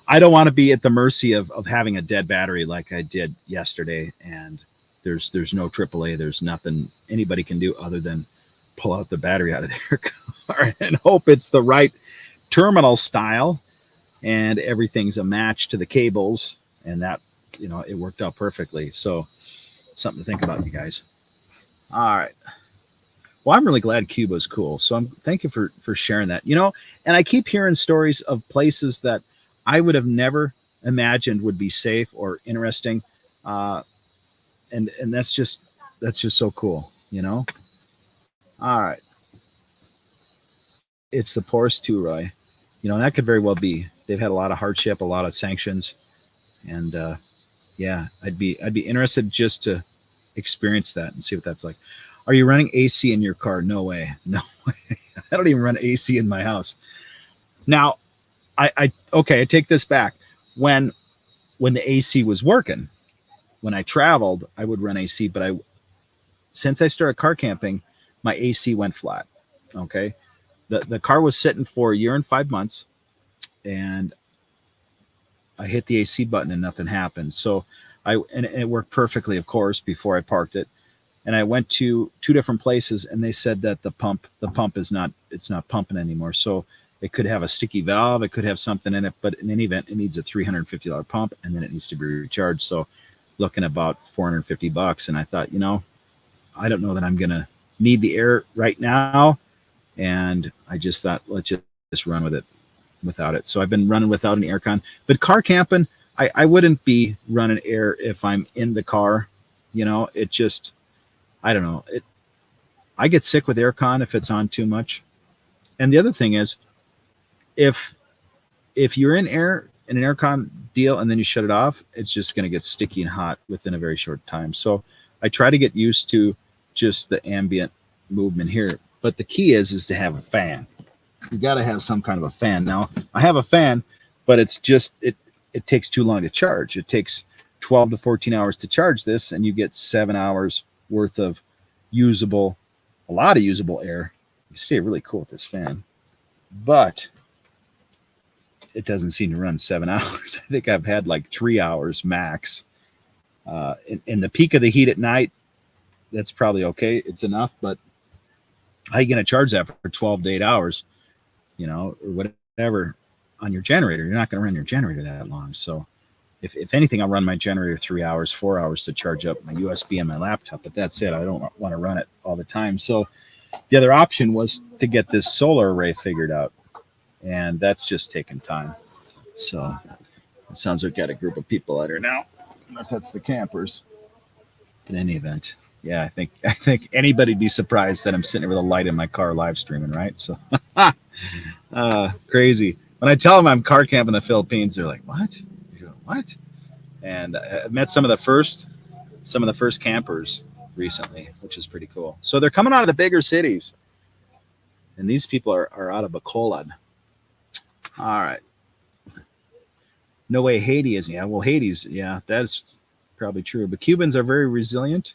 I don't want to be at the mercy of having a dead battery like I did yesterday. And there's no AAA. There's nothing anybody can do other than pull out the battery out of their car and hope it's the right terminal style and everything's a match to the cables. And that, it worked out perfectly. So something to think about, you guys. All right. Well, I'm really glad Cuba's cool. So thank you for sharing that. And I keep hearing stories of places that I would have never imagined would be safe or interesting. And that's just so cool, All right. It's the poorest too, Roy. That could very well be. They've had a lot of hardship, a lot of sanctions. And yeah, I'd be interested just to experience that and see what that's like. Are you running AC in your car? No way. No way. I don't even run AC in my house. Now, I take this back. When the AC was working, when I traveled, I would run AC, but since I started car camping, my AC went flat. Okay. The car was sitting for a year and 5 months, and I hit the AC button and nothing happened. So and it worked perfectly, of course, before I parked it. And I went to 2 different places, and they said that the pump is not pumping anymore. So it could have a sticky valve, it could have something in it, but in any event, it needs a $350 pump, and then it needs to be recharged. So looking about $450, and I thought, I don't know that I'm gonna need the air right now, and I just thought let's just run with it without it. So I've been running without an aircon. But car camping, I wouldn't be running air if I'm in the car. It just, I don't know. I get sick with aircon if it's on too much. And the other thing is, if you're in an aircon deal and then you shut it off, it's just going to get sticky and hot within a very short time. So I try to get used to just the ambient movement here. But the key is to have a fan. You got to have some kind of a fan. Now, I have a fan, but it's just, it takes too long to charge. It takes 12 to 14 hours to charge this, and you get 7 hours worth of a lot of usable air. You stay really cool with this fan, but it doesn't seem to run 7 hours. I think I've had like 3 hours max. In the peak of the heat at night, that's probably okay. It's enough, but how are you going to charge that for 12 to 8 hours, or whatever on your generator? You're not going to run your generator that long. So if anything, I'll run my generator 3 hours, 4 hours to charge up my USB and my laptop, but that's it. I don't want to run it all the time. So the other option was to get this solar array figured out, and that's just taking time. So it sounds like I got a group of people out here now. I don't know if that's the campers. In any event, yeah, I think anybody'd be surprised that I'm sitting here with a light in my car live streaming, right? So crazy. When I tell them I'm car camping in the Philippines, they're like, "What? You're doing what?" And I've met some of the first campers recently, which is pretty cool. So they're coming out of the bigger cities, and these people are out of Bacolod. All right. No way Haiti is. Yeah, well, Haiti's, yeah, that's probably true. But Cubans are very resilient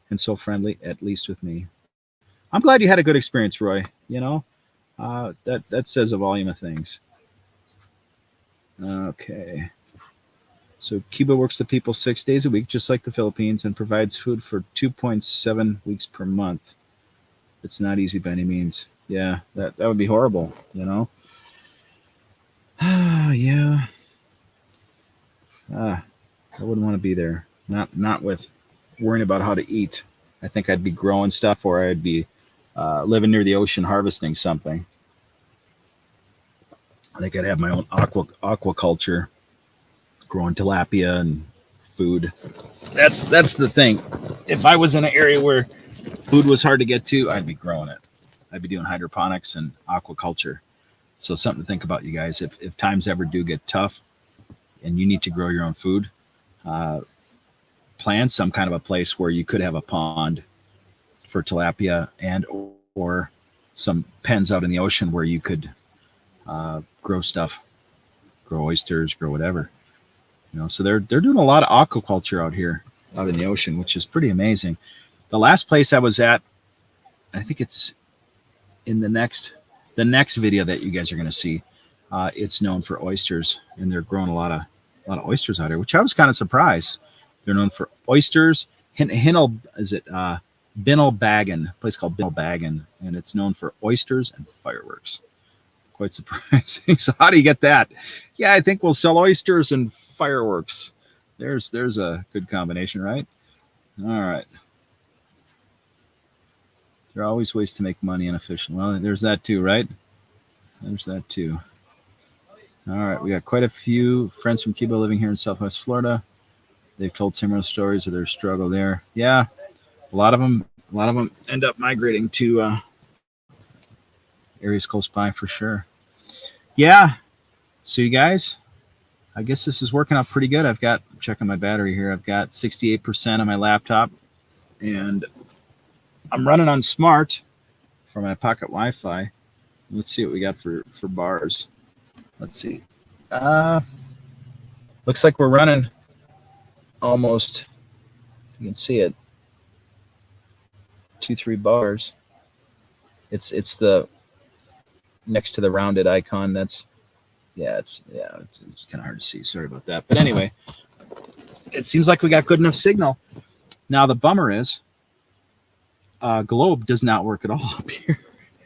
and so friendly, at least with me. I'm glad you had a good experience, Roy. You know, that says a volume of things. Okay. So Cuba works the people 6 days a week, just like the Philippines, and provides food for 2.7 weeks per month. It's not easy by any means. Yeah, that would be horrible, you know? Yeah. I wouldn't want to be there. Not with worrying about how to eat. I think I'd be growing stuff, or I'd be living near the ocean harvesting something. I think I'd have my own aquaculture, growing tilapia and food. That's the thing. If I was in an area where food was hard to get to, I'd be growing it. I'd be doing hydroponics and aquaculture. So something to think about, you guys. If times ever do get tough and you need to grow your own food, plan some kind of a place where you could have a pond for tilapia and or some pens out in the ocean where you could grow stuff, grow oysters, grow whatever. You know, so they're doing a lot of aquaculture out here, out in the ocean, which is pretty amazing. The last place I was at, I think it's in the next video that you guys are going to see. It's known for oysters, and they're growing a lot of oysters out here, which I was kind of surprised. They're known for oysters. Binnelbagan, a place called Binnelbagan, and it's known for oysters and fireworks. Quite surprising. So how do you get that? Yeah, I think we'll sell oysters and fireworks. There's a good combination, right? All right. There are always ways to make money unofficially. Well, there's that too, right? There's that too. All right, we got quite a few friends from Cuba living here in Southwest Florida. They've told similar stories of their struggle there. Yeah, a lot of them end up migrating to areas close by for sure. Yeah. So you guys, I guess this is working out pretty good. I'm checking my battery here. I've got 68% on my laptop, and I'm running on smart for my pocket Wi-Fi. Let's see what we got for bars. Let's see. Looks like we're running almost, you can see it, 2-3 bars. It's the next to the rounded icon. It's kind of hard to see. Sorry about that. But anyway, it seems like we got good enough signal. Now the bummer is, Globe does not work at all up here.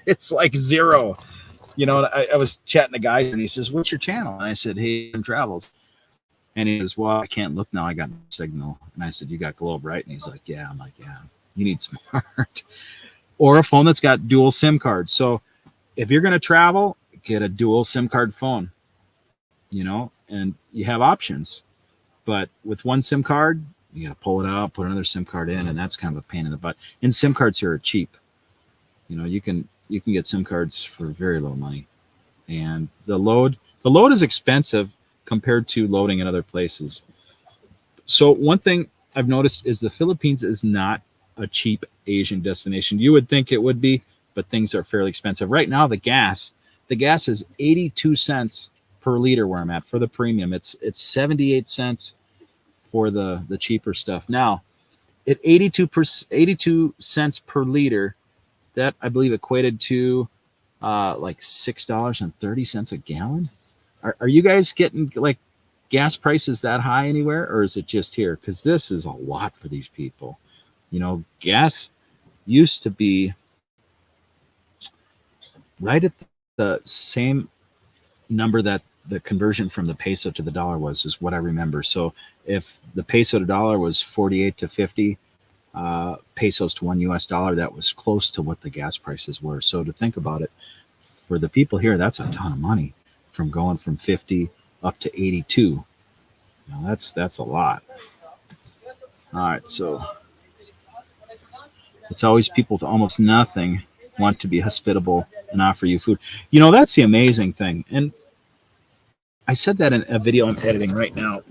It's like zero. You know, I was chatting to a guy and he says, "What's your channel?" And I said, "Hey, Travels." And he says, "Well, I can't look now. I got no signal." And I said, "You got Globe, right?" And he's like, "Yeah." I'm like, "Yeah, you need smart." Or a phone that's got dual SIM cards. So if you're going to travel, get a dual SIM card phone, you know, and you have options. But with one SIM card, you got to pull it out, put another SIM card in, and that's kind of a pain in the butt. And SIM cards here are cheap. You know, you can get SIM cards for very little money. And the load is expensive compared to loading in other places. So one thing I've noticed is the Philippines is not a cheap Asian destination. You would think it would be, but things are fairly expensive. Right now, the gas is 82 cents per liter where I'm at for the premium. It's 78 cents for the cheaper stuff. Now, at 82 cents per liter, that I believe equated to like $6.30 a gallon. Are you guys getting like gas prices that high anywhere, or is it just here? Because this is a lot for these people. You know, gas used to be right at the same number that the conversion from the peso to the dollar was, is what I remember. So if the peso to dollar was 48 to 50 pesos to $1 US, that was close to what the gas prices were. So to think about it, for the people here, that's a ton of money, from going from 50 up to 82. Now that's a lot. All right, so it's always people with almost nothing want to be hospitable and offer you food. You know, that's the amazing thing. And I said that in a video I'm editing right now.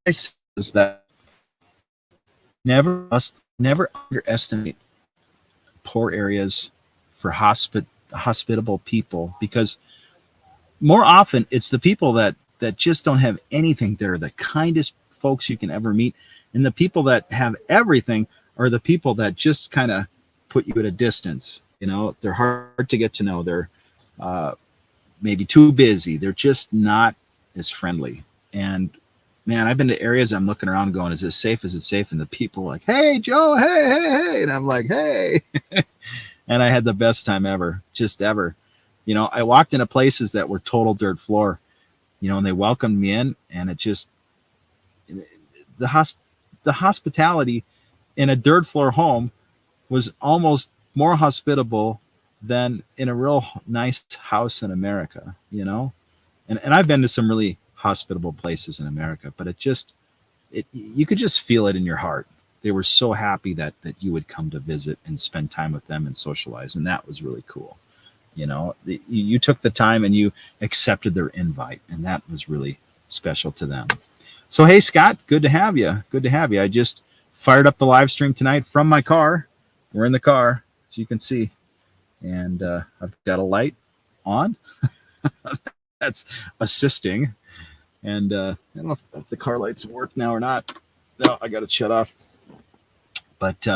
I says that never underestimate poor areas for hospitable people, because more often it's the people that just don't have anything. They're the kindest folks you can ever meet. And the people that have everything are the people that just kind of put you at a distance. You know, they're hard to get to know. They're uh, maybe too busy. They're just not as friendly. And man, I've been to areas I'm looking around going, is this safe? Is it safe? And the people are like, hey, Joe, hey, hey, hey. And I'm like, hey. And I had the best time ever, just ever. You know, I walked into places that were total dirt floor, you know, and they welcomed me in, and it just, the, the hospitality in a dirt floor home was almost more hospitable than in a real nice house in America, you know? And I've been to some really hospitable places in America, but it just, you could just feel it in your heart. They were so happy that you would come to visit and spend time with them and socialize. And that was really cool. You know, you took the time and you accepted their invite, and that was really special to them. So, hey, Scott, good to have you. Good to have you. I just fired up the live stream tonight from my car. We're in the car, as you can see. And I've got a light on. That's assisting. And I don't know if the car lights work now or not. No, I got it shut off. But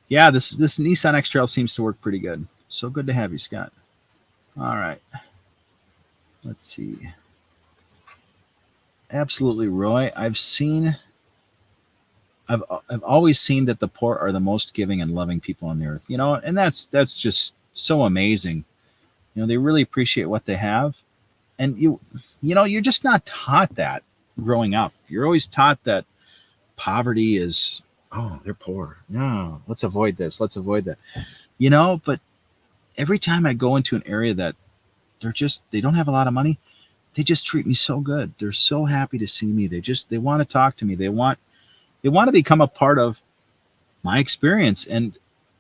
yeah, this Nissan X-Trail seems to work pretty good. So good to have you, Scott. All right. Let's see. Absolutely, Roy. I've always seen that the poor are the most giving and loving people on the earth. You know, and that's just so amazing. You know, they really appreciate what they have. And you know, you're just not taught that growing up. You're always taught that poverty is, oh, they're poor. No, let's avoid this. Let's avoid that. You know, but every time I go into an area that they don't have a lot of money, they just treat me so good. They're so happy to see me. They want to talk to me. They want to become a part of my experience and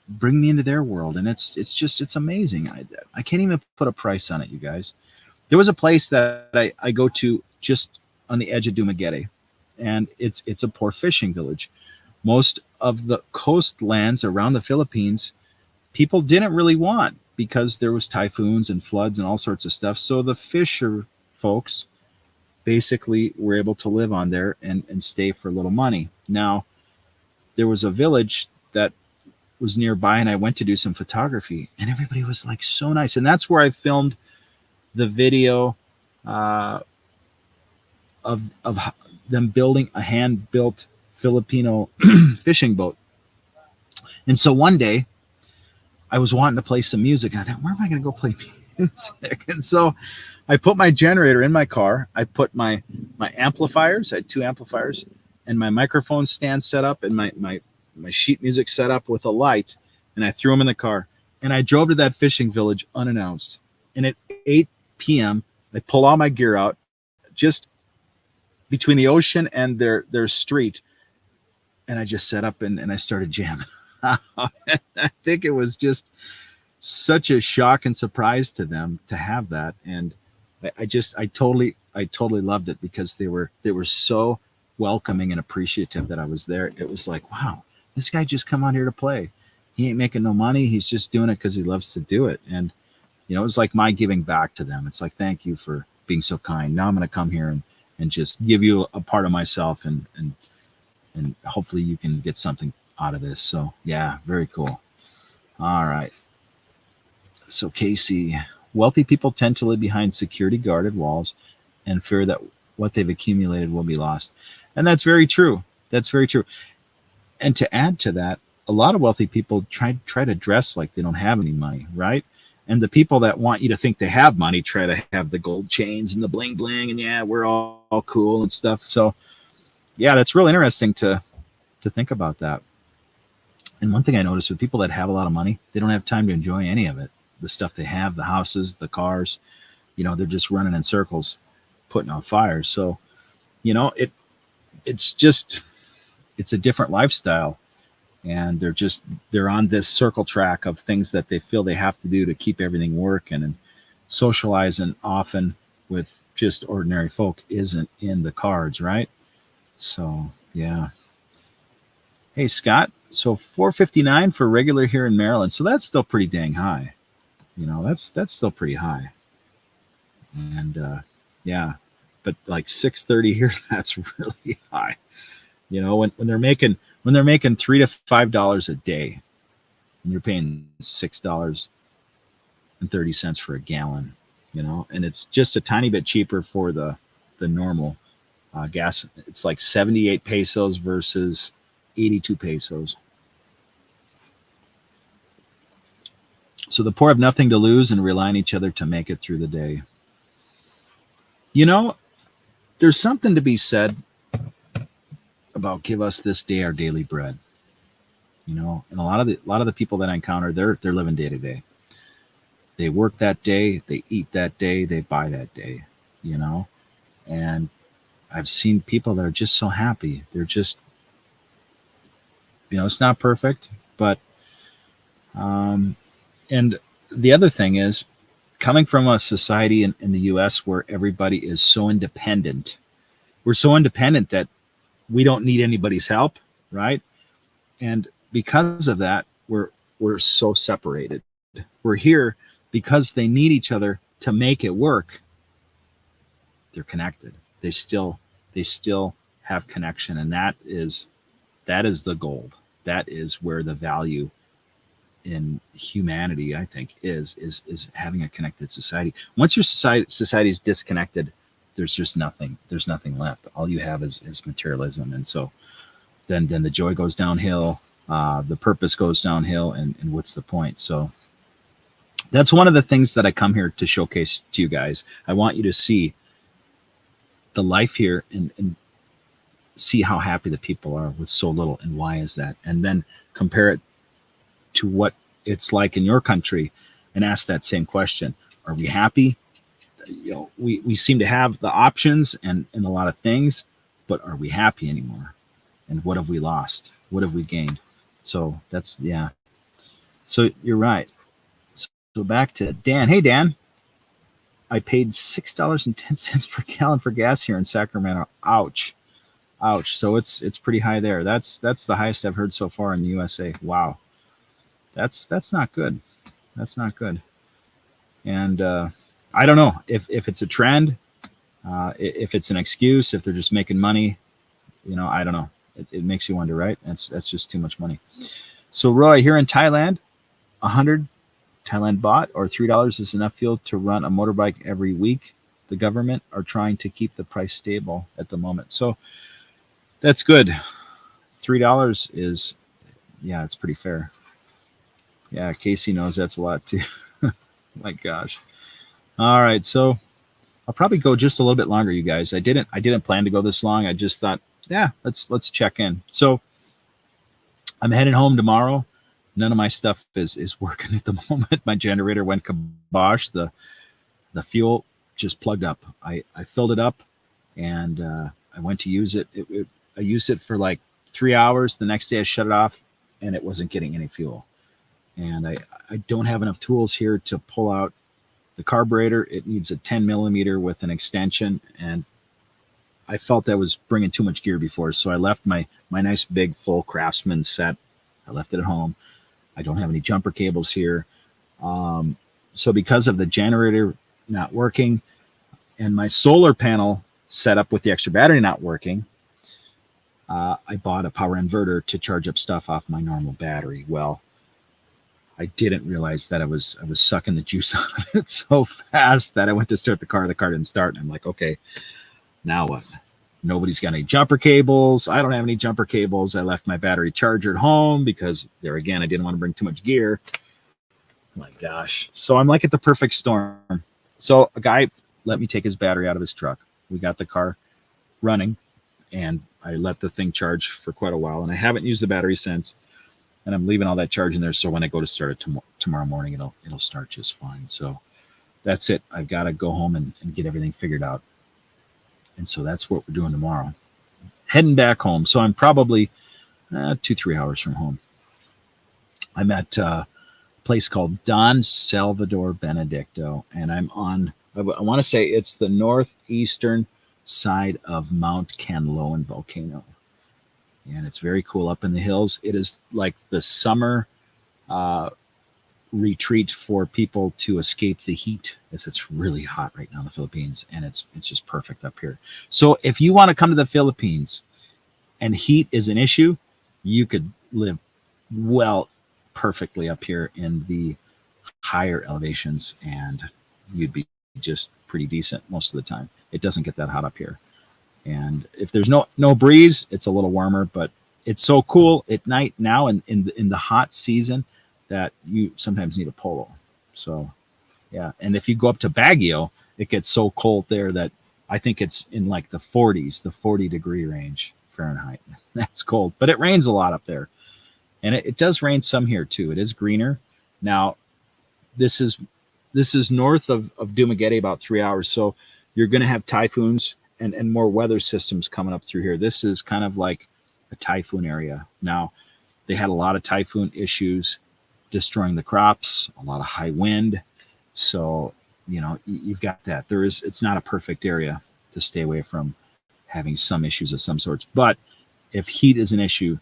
bring me into their world. And it's amazing. I can't even put a price on it, you guys. There was a place that I go to just on the edge of Dumaguete, and it's a poor fishing village. Most of the coastlands around the Philippines, people didn't really want, because there was typhoons and floods and all sorts of stuff. So the fisher folks basically were able to live on there and stay for a little money. Now, there was a village that was nearby, and I went to do some photography, and everybody was like so nice. And that's where I filmed the video of them building a hand-built Filipino fishing boat. And so one day, I was wanting to play some music, and I thought, where am I going to go play music? And so I put my generator in my car. I put my amplifiers. I had 2 amplifiers, and my microphone stand set up, and my sheet music set up with a light, and I threw them in the car. And I drove to that fishing village unannounced. And at 8 p.m., I pull all my gear out, just between the ocean and their street, and I just set up and I started jamming. I think it was just such a shock and surprise to them to have that, and I totally loved it, because they were so welcoming and appreciative that I was there. It was like, wow, this guy just come on here to play. He ain't making no money. He's just doing it because he loves to do it. And you know, it was like my giving back to them. It's like, thank you for being so kind. Now I'm going to come here and just give you a part of myself, and hopefully you can get something out of this. So yeah, very cool. All right. So Casey, wealthy people tend to live behind security guarded walls and fear that what they've accumulated will be lost. And that's very true. That's very true. And to add to that, a lot of wealthy people try to dress like they don't have any money, right? And the people that want you to think they have money try to have the gold chains and the bling bling, and yeah, we're all cool and stuff. So yeah, that's real interesting to think about that. And one thing I noticed with people that have a lot of money, they don't have time to enjoy any of it. The stuff they have, the houses, the cars, you know, they're just running in circles, putting out fires. So, you know, it's a different lifestyle. And they're on this circle track of things that they feel they have to do to keep everything working, and socializing often with just ordinary folk isn't in the cards, right? So yeah. Hey Scott, so $4.59 for regular here in Maryland. So that's still pretty dang high. You know, that's still pretty high. And yeah, but like $6.30 here, that's really high. You know, when they're making $3 to $5 a day, and you're paying $6.30 for a gallon, you know, and it's just a tiny bit cheaper for the normal gas. It's like 78 pesos versus 82 pesos. So the poor have nothing to lose and rely on each other to make it through the day. You know, there's something to be said about give us this day our daily bread. You know, and a lot of the people that I encounter, they're living day to day. They work that day, they eat that day, they buy that day. You know, and I've seen people that are just so happy. They're just, you know, it's not perfect, but um, and the other thing is coming from a society in the U.S. where everybody is so independent. We're so independent that we don't need anybody's help, right? And because of that, we're so separated. We're here because they need each other to make it work. They're connected. They still have connection, and that is the gold. That is where the value in humanity, I think, is having a connected society. Once your society is disconnected, there's just nothing. There's nothing left. All you have is materialism, and so then the joy goes downhill, the purpose goes downhill, and what's the point? So that's one of the things that I come here to showcase to you guys. I want you to see the life here and see how happy the people are with so little, and why is that? And then compare it to what it's like in your country and ask that same question. Are we happy? You know, we seem to have the options and a lot of things, but are we happy anymore? And what have we lost? What have we gained? So that's, yeah. So you're right. So back to Dan. Hey, Dan, I paid $6.10 per gallon for gas here in Sacramento. Ouch. Ouch. So it's pretty high there. That's the highest I've heard so far in the USA. Wow. That's not good. That's not good. And I don't know if it's a trend, if it's an excuse, if they're just making money. You know, I don't know. It makes you wonder, right? That's just too much money. So Roy, here in Thailand, 100 Thailand baht or $3 is enough fuel to run a motorbike every week. The government are trying to keep the price stable at the moment. So that's good. $3 is, yeah, it's pretty fair. Yeah, Casey knows that's a lot too. My gosh. All right, so I'll probably go just a little bit longer, you guys. I didn't plan to go this long. I just thought, yeah, let's check in. So I'm heading home tomorrow. None of my stuff is working at the moment. My generator went kibosh. The fuel just plugged up. I filled it up, and I went to use it. I used it for like 3 hours. The next day I shut it off, and it wasn't getting any fuel. And I don't have enough tools here to pull out the carburetor. It needs a 10 millimeter with an extension, and I felt I was bringing too much gear before, so I left my nice big full Craftsman set. I left it at home. I don't have any jumper cables here. So because of the generator not working and my solar panel set up with the extra battery not working, I bought a power inverter to charge up stuff off my normal battery. Well, I didn't realize that I was sucking the juice out of it so fast that I went to start the car didn't start, and I'm like, okay, now what? Nobody's got any jumper cables. I don't have any jumper cables. I left my battery charger at home because there again, I didn't want to bring too much gear. Oh my gosh. So I'm like at the perfect storm. So a guy let me take his battery out of his truck. We got the car running, and I let the thing charge for quite a while, and I haven't used the battery since. And I'm leaving all that charge in there, so when I go to start it tomorrow morning, it'll start just fine. So that's it. I've got to go home and get everything figured out. And so that's what we're doing tomorrow. Heading back home. So I'm probably 2-3 hours from home. I'm at a place called Don Salvador Benedicto, and I'm on, I want to say it's the northeastern side of Mount Canloan volcano. And it's very cool up in the hills. It is like the summer retreat for people to escape the heat. It's really hot right now in the Philippines, and it's just perfect up here. So if you want to come to the Philippines, and heat is an issue, you could live well perfectly up here in the higher elevations, and you'd be just pretty decent most of the time. It doesn't get that hot up here. And if there's no breeze, it's a little warmer, but it's so cool at night now in the hot season that you sometimes need a polo. So yeah, and if you go up to Baguio, it gets so cold there that I think it's in like the 40s, the 40-degree range Fahrenheit. That's cold, but it rains a lot up there, and it does rain some here too. It is greener. Now this is north of Dumaguete, about 3 hours, so you're going to have typhoons and more weather systems coming up through here. This is kind of like a typhoon area. Now, they had a lot of typhoon issues destroying the crops, a lot of high wind. So, you've got that. It's not a perfect area to stay away from having some issues of some sorts. But if heat is an issue,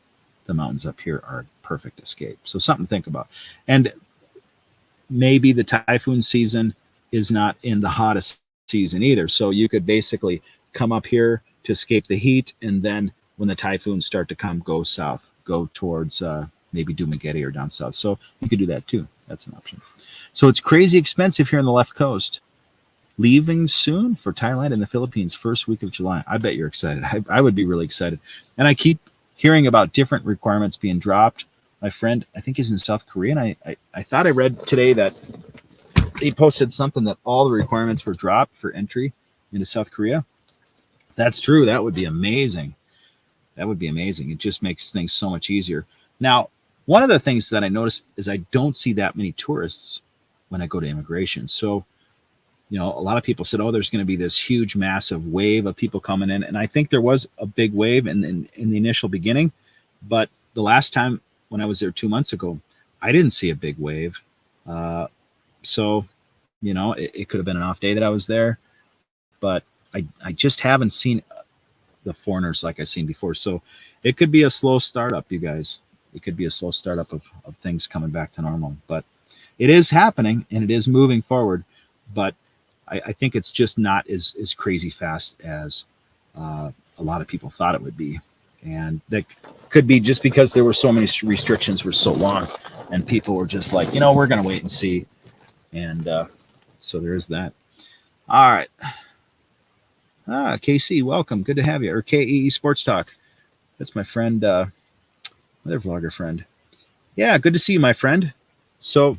the mountains up here are a perfect escape. So something to think about. And maybe the typhoon season is not in the hottest season either. So you could basically come up here to escape the heat, and then when the typhoons start to come, go south, go towards maybe Dumaguete or down south. So you could do that too. That's an option. So it's crazy expensive here on the left coast. Leaving soon for Thailand and the Philippines, first week of July. I bet you're excited. I would be really excited. And I keep hearing about different requirements being dropped. My friend, I think, is in South Korea, and I thought I read today that he posted something that all the requirements were dropped for entry into South Korea. That's true. That would be amazing. That would be amazing. It just makes things so much easier. Now, one of the things that I notice is I don't see that many tourists when I go to immigration. So, a lot of people said, oh, there's going to be this huge, massive wave of people coming in. And I think there was a big wave in the initial beginning. But the last time when I was there 2 months ago, I didn't see a big wave. So, it could have been an off day that I was there. But I just haven't seen the foreigners like I've seen before. So it could be a slow startup, you guys. It could be a slow startup of things coming back to normal. But it is happening, and it is moving forward. But I think it's just not as crazy fast as a lot of people thought it would be. And that could be just because there were so many restrictions for so long, and people were just like, we're going to wait and see. And so there is that. All right. KC, welcome. Good to have you. Or KEE Sports Talk. That's my friend, other vlogger friend. Yeah, good to see you, my friend. So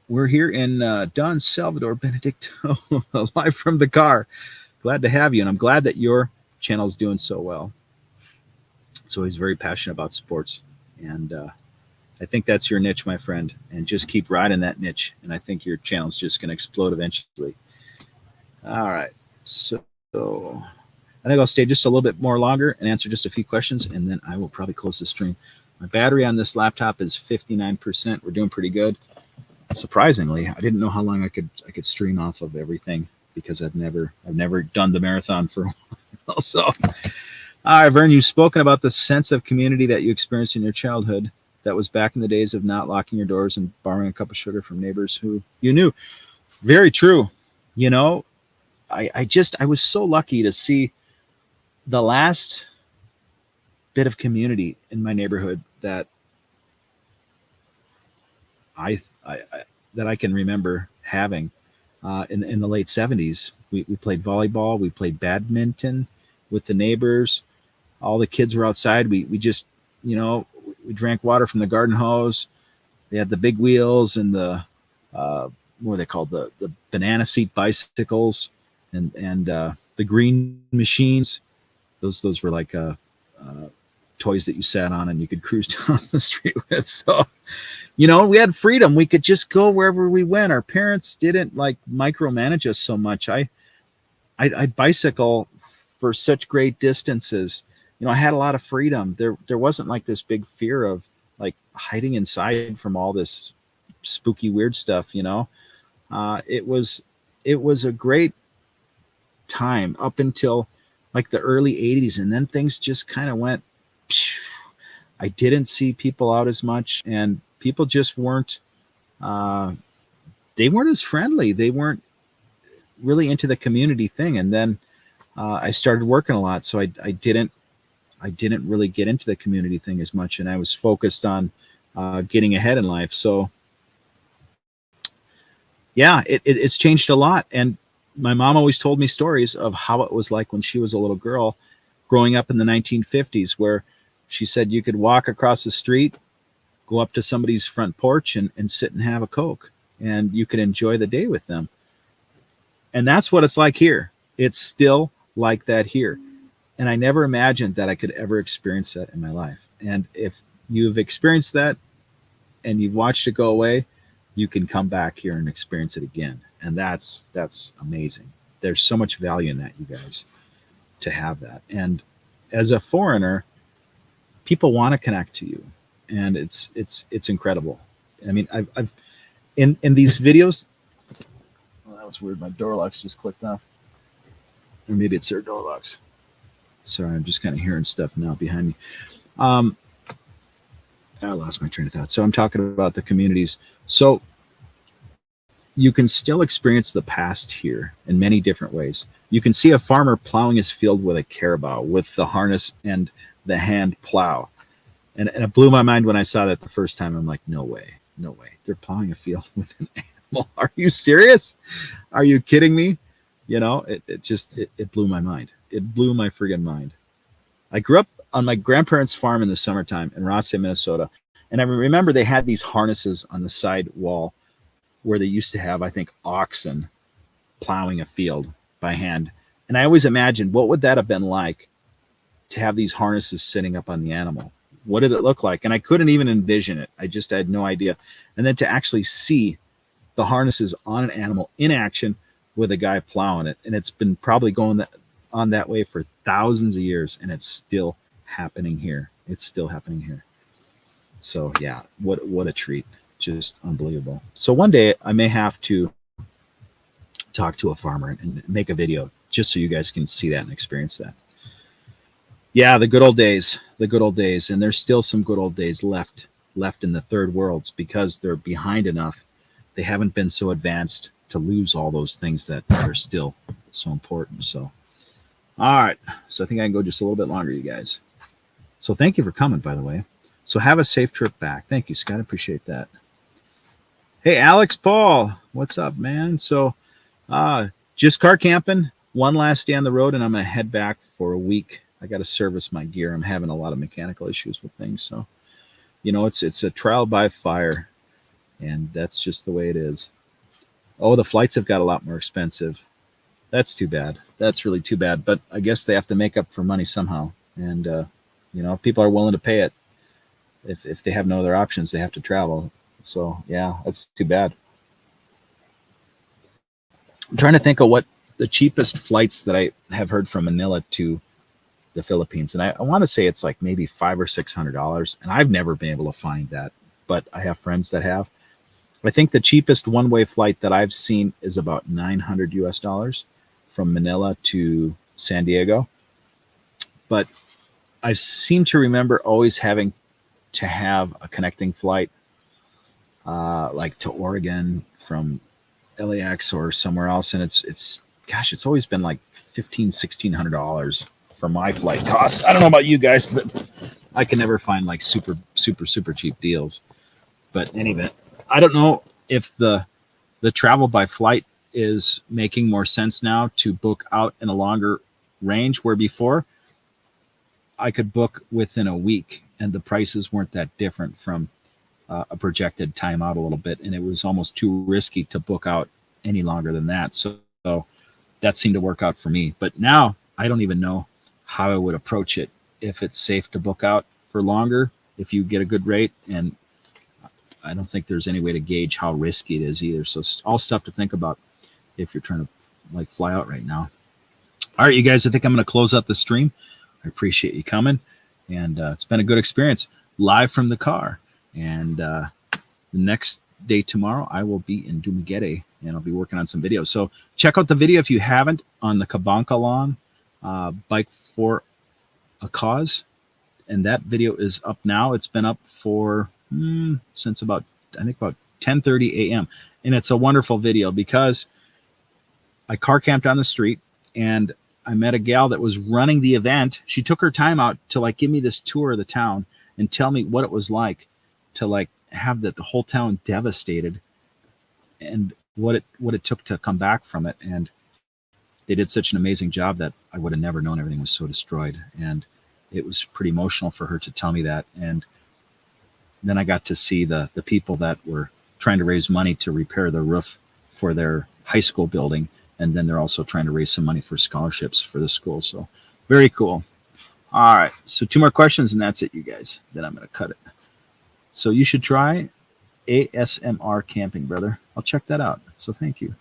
we're here in Don Salvador Benedicto, live from the car. Glad to have you, and I'm glad that your channel is doing so well. So he's very passionate about sports, and I think that's your niche, my friend, and just keep riding that niche, and I think your channel is just going to explode eventually. All right, so I think I'll stay just a little bit more longer and answer just a few questions, and then I will probably close the stream. My battery on this laptop is 59%. We're doing pretty good. Surprisingly, I didn't know how long I could stream off of everything, because I've never done the marathon for a while. So, all right, Vern, you've spoken about the sense of community that you experienced in your childhood. That was back in the days of not locking your doors and borrowing a cup of sugar from neighbors who you knew. Very true. I was so lucky to see the last bit of community in my neighborhood that I can remember having in the late 70s. We played volleyball, we played badminton with the neighbors. All the kids were outside. We just, we drank water from the garden hose. They had the big wheels and the what are they called, the banana seat bicycles, and the green machines. Those were like toys that you sat on and you could cruise down the street with. So, we had freedom. We could just go wherever we went. Our parents didn't micromanage us so much. I'd bicycle for such great distances. I had a lot of freedom. There wasn't this big fear of hiding inside from all this spooky, weird stuff. It was a great time up until the early 80s, and then things just kind of went. I didn't see people out as much, and people just weren't. They weren't as friendly. They weren't really into the community thing. And then I started working a lot, so I didn't I didn't really get into the community thing as much, and I was focused on getting ahead in life. So yeah, it's changed a lot. And my mom always told me stories of how it was like when she was a little girl growing up in the 1950s, where she said you could walk across the street, go up to somebody's front porch and sit and have a Coke, and you could enjoy the day with them. And that's what it's like here. It's still like that here. And I never imagined that I could ever experience that in my life. And if you've experienced that and you've watched it go away, you can come back here and experience it again. And that's amazing. There's so much value in that, you guys, to have that. And as a foreigner, people want to connect to you, and it's incredible. I mean, I've in these videos. Well, that was weird. My door locks just clicked off, or maybe it's their door locks. Sorry, I'm just kind of hearing stuff now behind me. I lost my train of thought. So I'm talking about the communities. So you can still experience the past here in many different ways. You can see a farmer plowing his field with a carabao, with the harness and the hand plow. And it blew my mind when I saw that the first time. I'm like, no way, no way. They're plowing a field with an animal. Are you serious? Are you kidding me? You know, it blew my mind. It blew my friggin' mind. I grew up on my grandparents' farm in the summertime in Rossay, Minnesota. And I remember they had these harnesses on the side wall where they used to have, I think, oxen plowing a field by hand. And I always imagined, what would that have been like to have these harnesses sitting up on the animal? What did it look like? And I couldn't even envision it. I just had no idea. And then to actually see the harnesses on an animal in action with a guy plowing it. And it's been probably going on that way for thousands of years, and it's still happening here. It's still happening here. So yeah, what a treat. Just unbelievable. So one day I may have to talk to a farmer and make a video just so you guys can see that and experience that. Yeah, the good old days, and there's still some good old days left in the third worlds because they're behind enough. They haven't been so advanced to lose all those things that are still so important. So, all right. So I think I can go just a little bit longer, you guys. So thank you for coming, by the way. So have a safe trip back. Thank you, Scott. I appreciate that. Hey, Alex Paul, what's up, man? So just car camping, one last day on the road, and I'm going to head back for a week. I got to service my gear. I'm having a lot of mechanical issues with things. So, you know, it's a trial by fire, and that's just the way it is. Oh, the flights have got a lot more expensive. That's too bad. That's really too bad. But I guess they have to make up for money somehow. And, you know, if people are willing to pay it, if they have no other options, they have to travel. So, yeah, that's too bad. I'm trying to think of what the cheapest flights that I have heard from Manila to the Philippines. And I want to say it's like maybe $500 or $600. And I've never been able to find that, but I have friends that have. I think the cheapest one-way flight that I've seen is about $900 US from Manila to San Diego. But I seem to remember always having to have a connecting flight, like to Oregon from LAX or somewhere else. And it's always been like $1,500-$1,600 for my flight costs. I don't know about you guys, but I can never find like super cheap deals. But in any event, I don't know if the travel by flight is making more sense now to book out in a longer range, where before I could book within a week and the prices weren't that different from a projected time out a little bit. And it was almost too risky to book out any longer than that. So that seemed to work out for me. But now I don't even know how I would approach it, if it's safe to book out for longer, if you get a good rate. And I don't think there's any way to gauge how risky it is either. So all stuff to think about if you're trying to like fly out right now. All right, you guys, I think I'm going to close out the stream. I appreciate you coming. And it's been a good experience live from the car. And the next day tomorrow, I will be in Dumaguete and I'll be working on some videos. So check out the video if you haven't on the Kabankalon Bike for a Cause. And that video is up now. It's been up for since about 10:30 a.m. And it's a wonderful video because I car camped on the street and I met a gal that was running the event. She took her time out to like give me this tour of the town and tell me what it was like to like have the whole town devastated and what it took to come back from it. And they did such an amazing job that I would have never known everything was so destroyed. And it was pretty emotional for her to tell me that. And then I got to see the people that were trying to raise money to repair the roof for their high school building. And then they're also trying to raise some money for scholarships for the school. So very cool. All right. So 2 more questions and that's it, you guys. Then I'm going to cut it. So you should try ASMR camping, brother. I'll check that out. So thank you.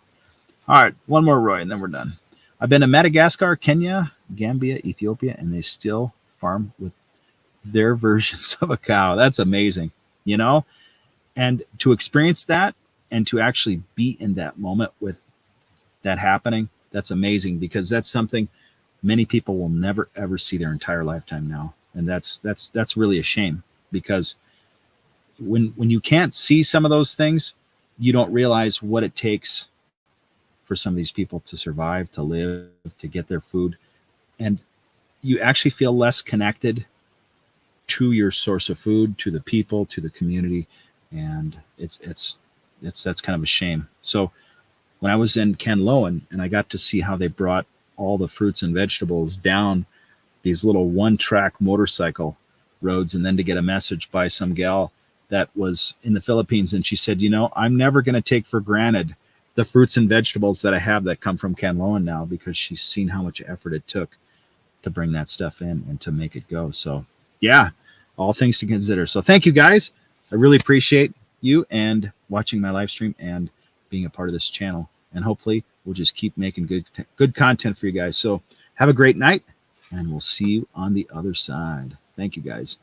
All right. 1 more, Roy, and then we're done. I've been to Madagascar, Kenya, Gambia, Ethiopia, and they still farm with their versions of a cow. That's amazing, you know? And to experience that and to actually be in that moment with that happening, that's amazing, because that's something many people will never ever see their entire lifetime now. And that's really a shame, because when you can't see some of those things, you don't realize what it takes for some of these people to survive, to live, to get their food. And you actually feel less connected to your source of food, to the people, to the community. And that's kind of a shame. So when I was in Kenloan and I got to see how they brought all the fruits and vegetables down these little 1-track motorcycle roads, and then to get a message by some gal that was in the Philippines, and she said, you know, I'm never going to take for granted the fruits and vegetables that I have that come from Kenloan now, because she's seen how much effort it took to bring that stuff in and to make it go. So yeah, all things to consider. So thank you guys. I really appreciate you and watching my live stream and being a part of this channel. And hopefully we'll just keep making good content for you guys. So have a great night, and we'll see you on the other side. Thank you guys.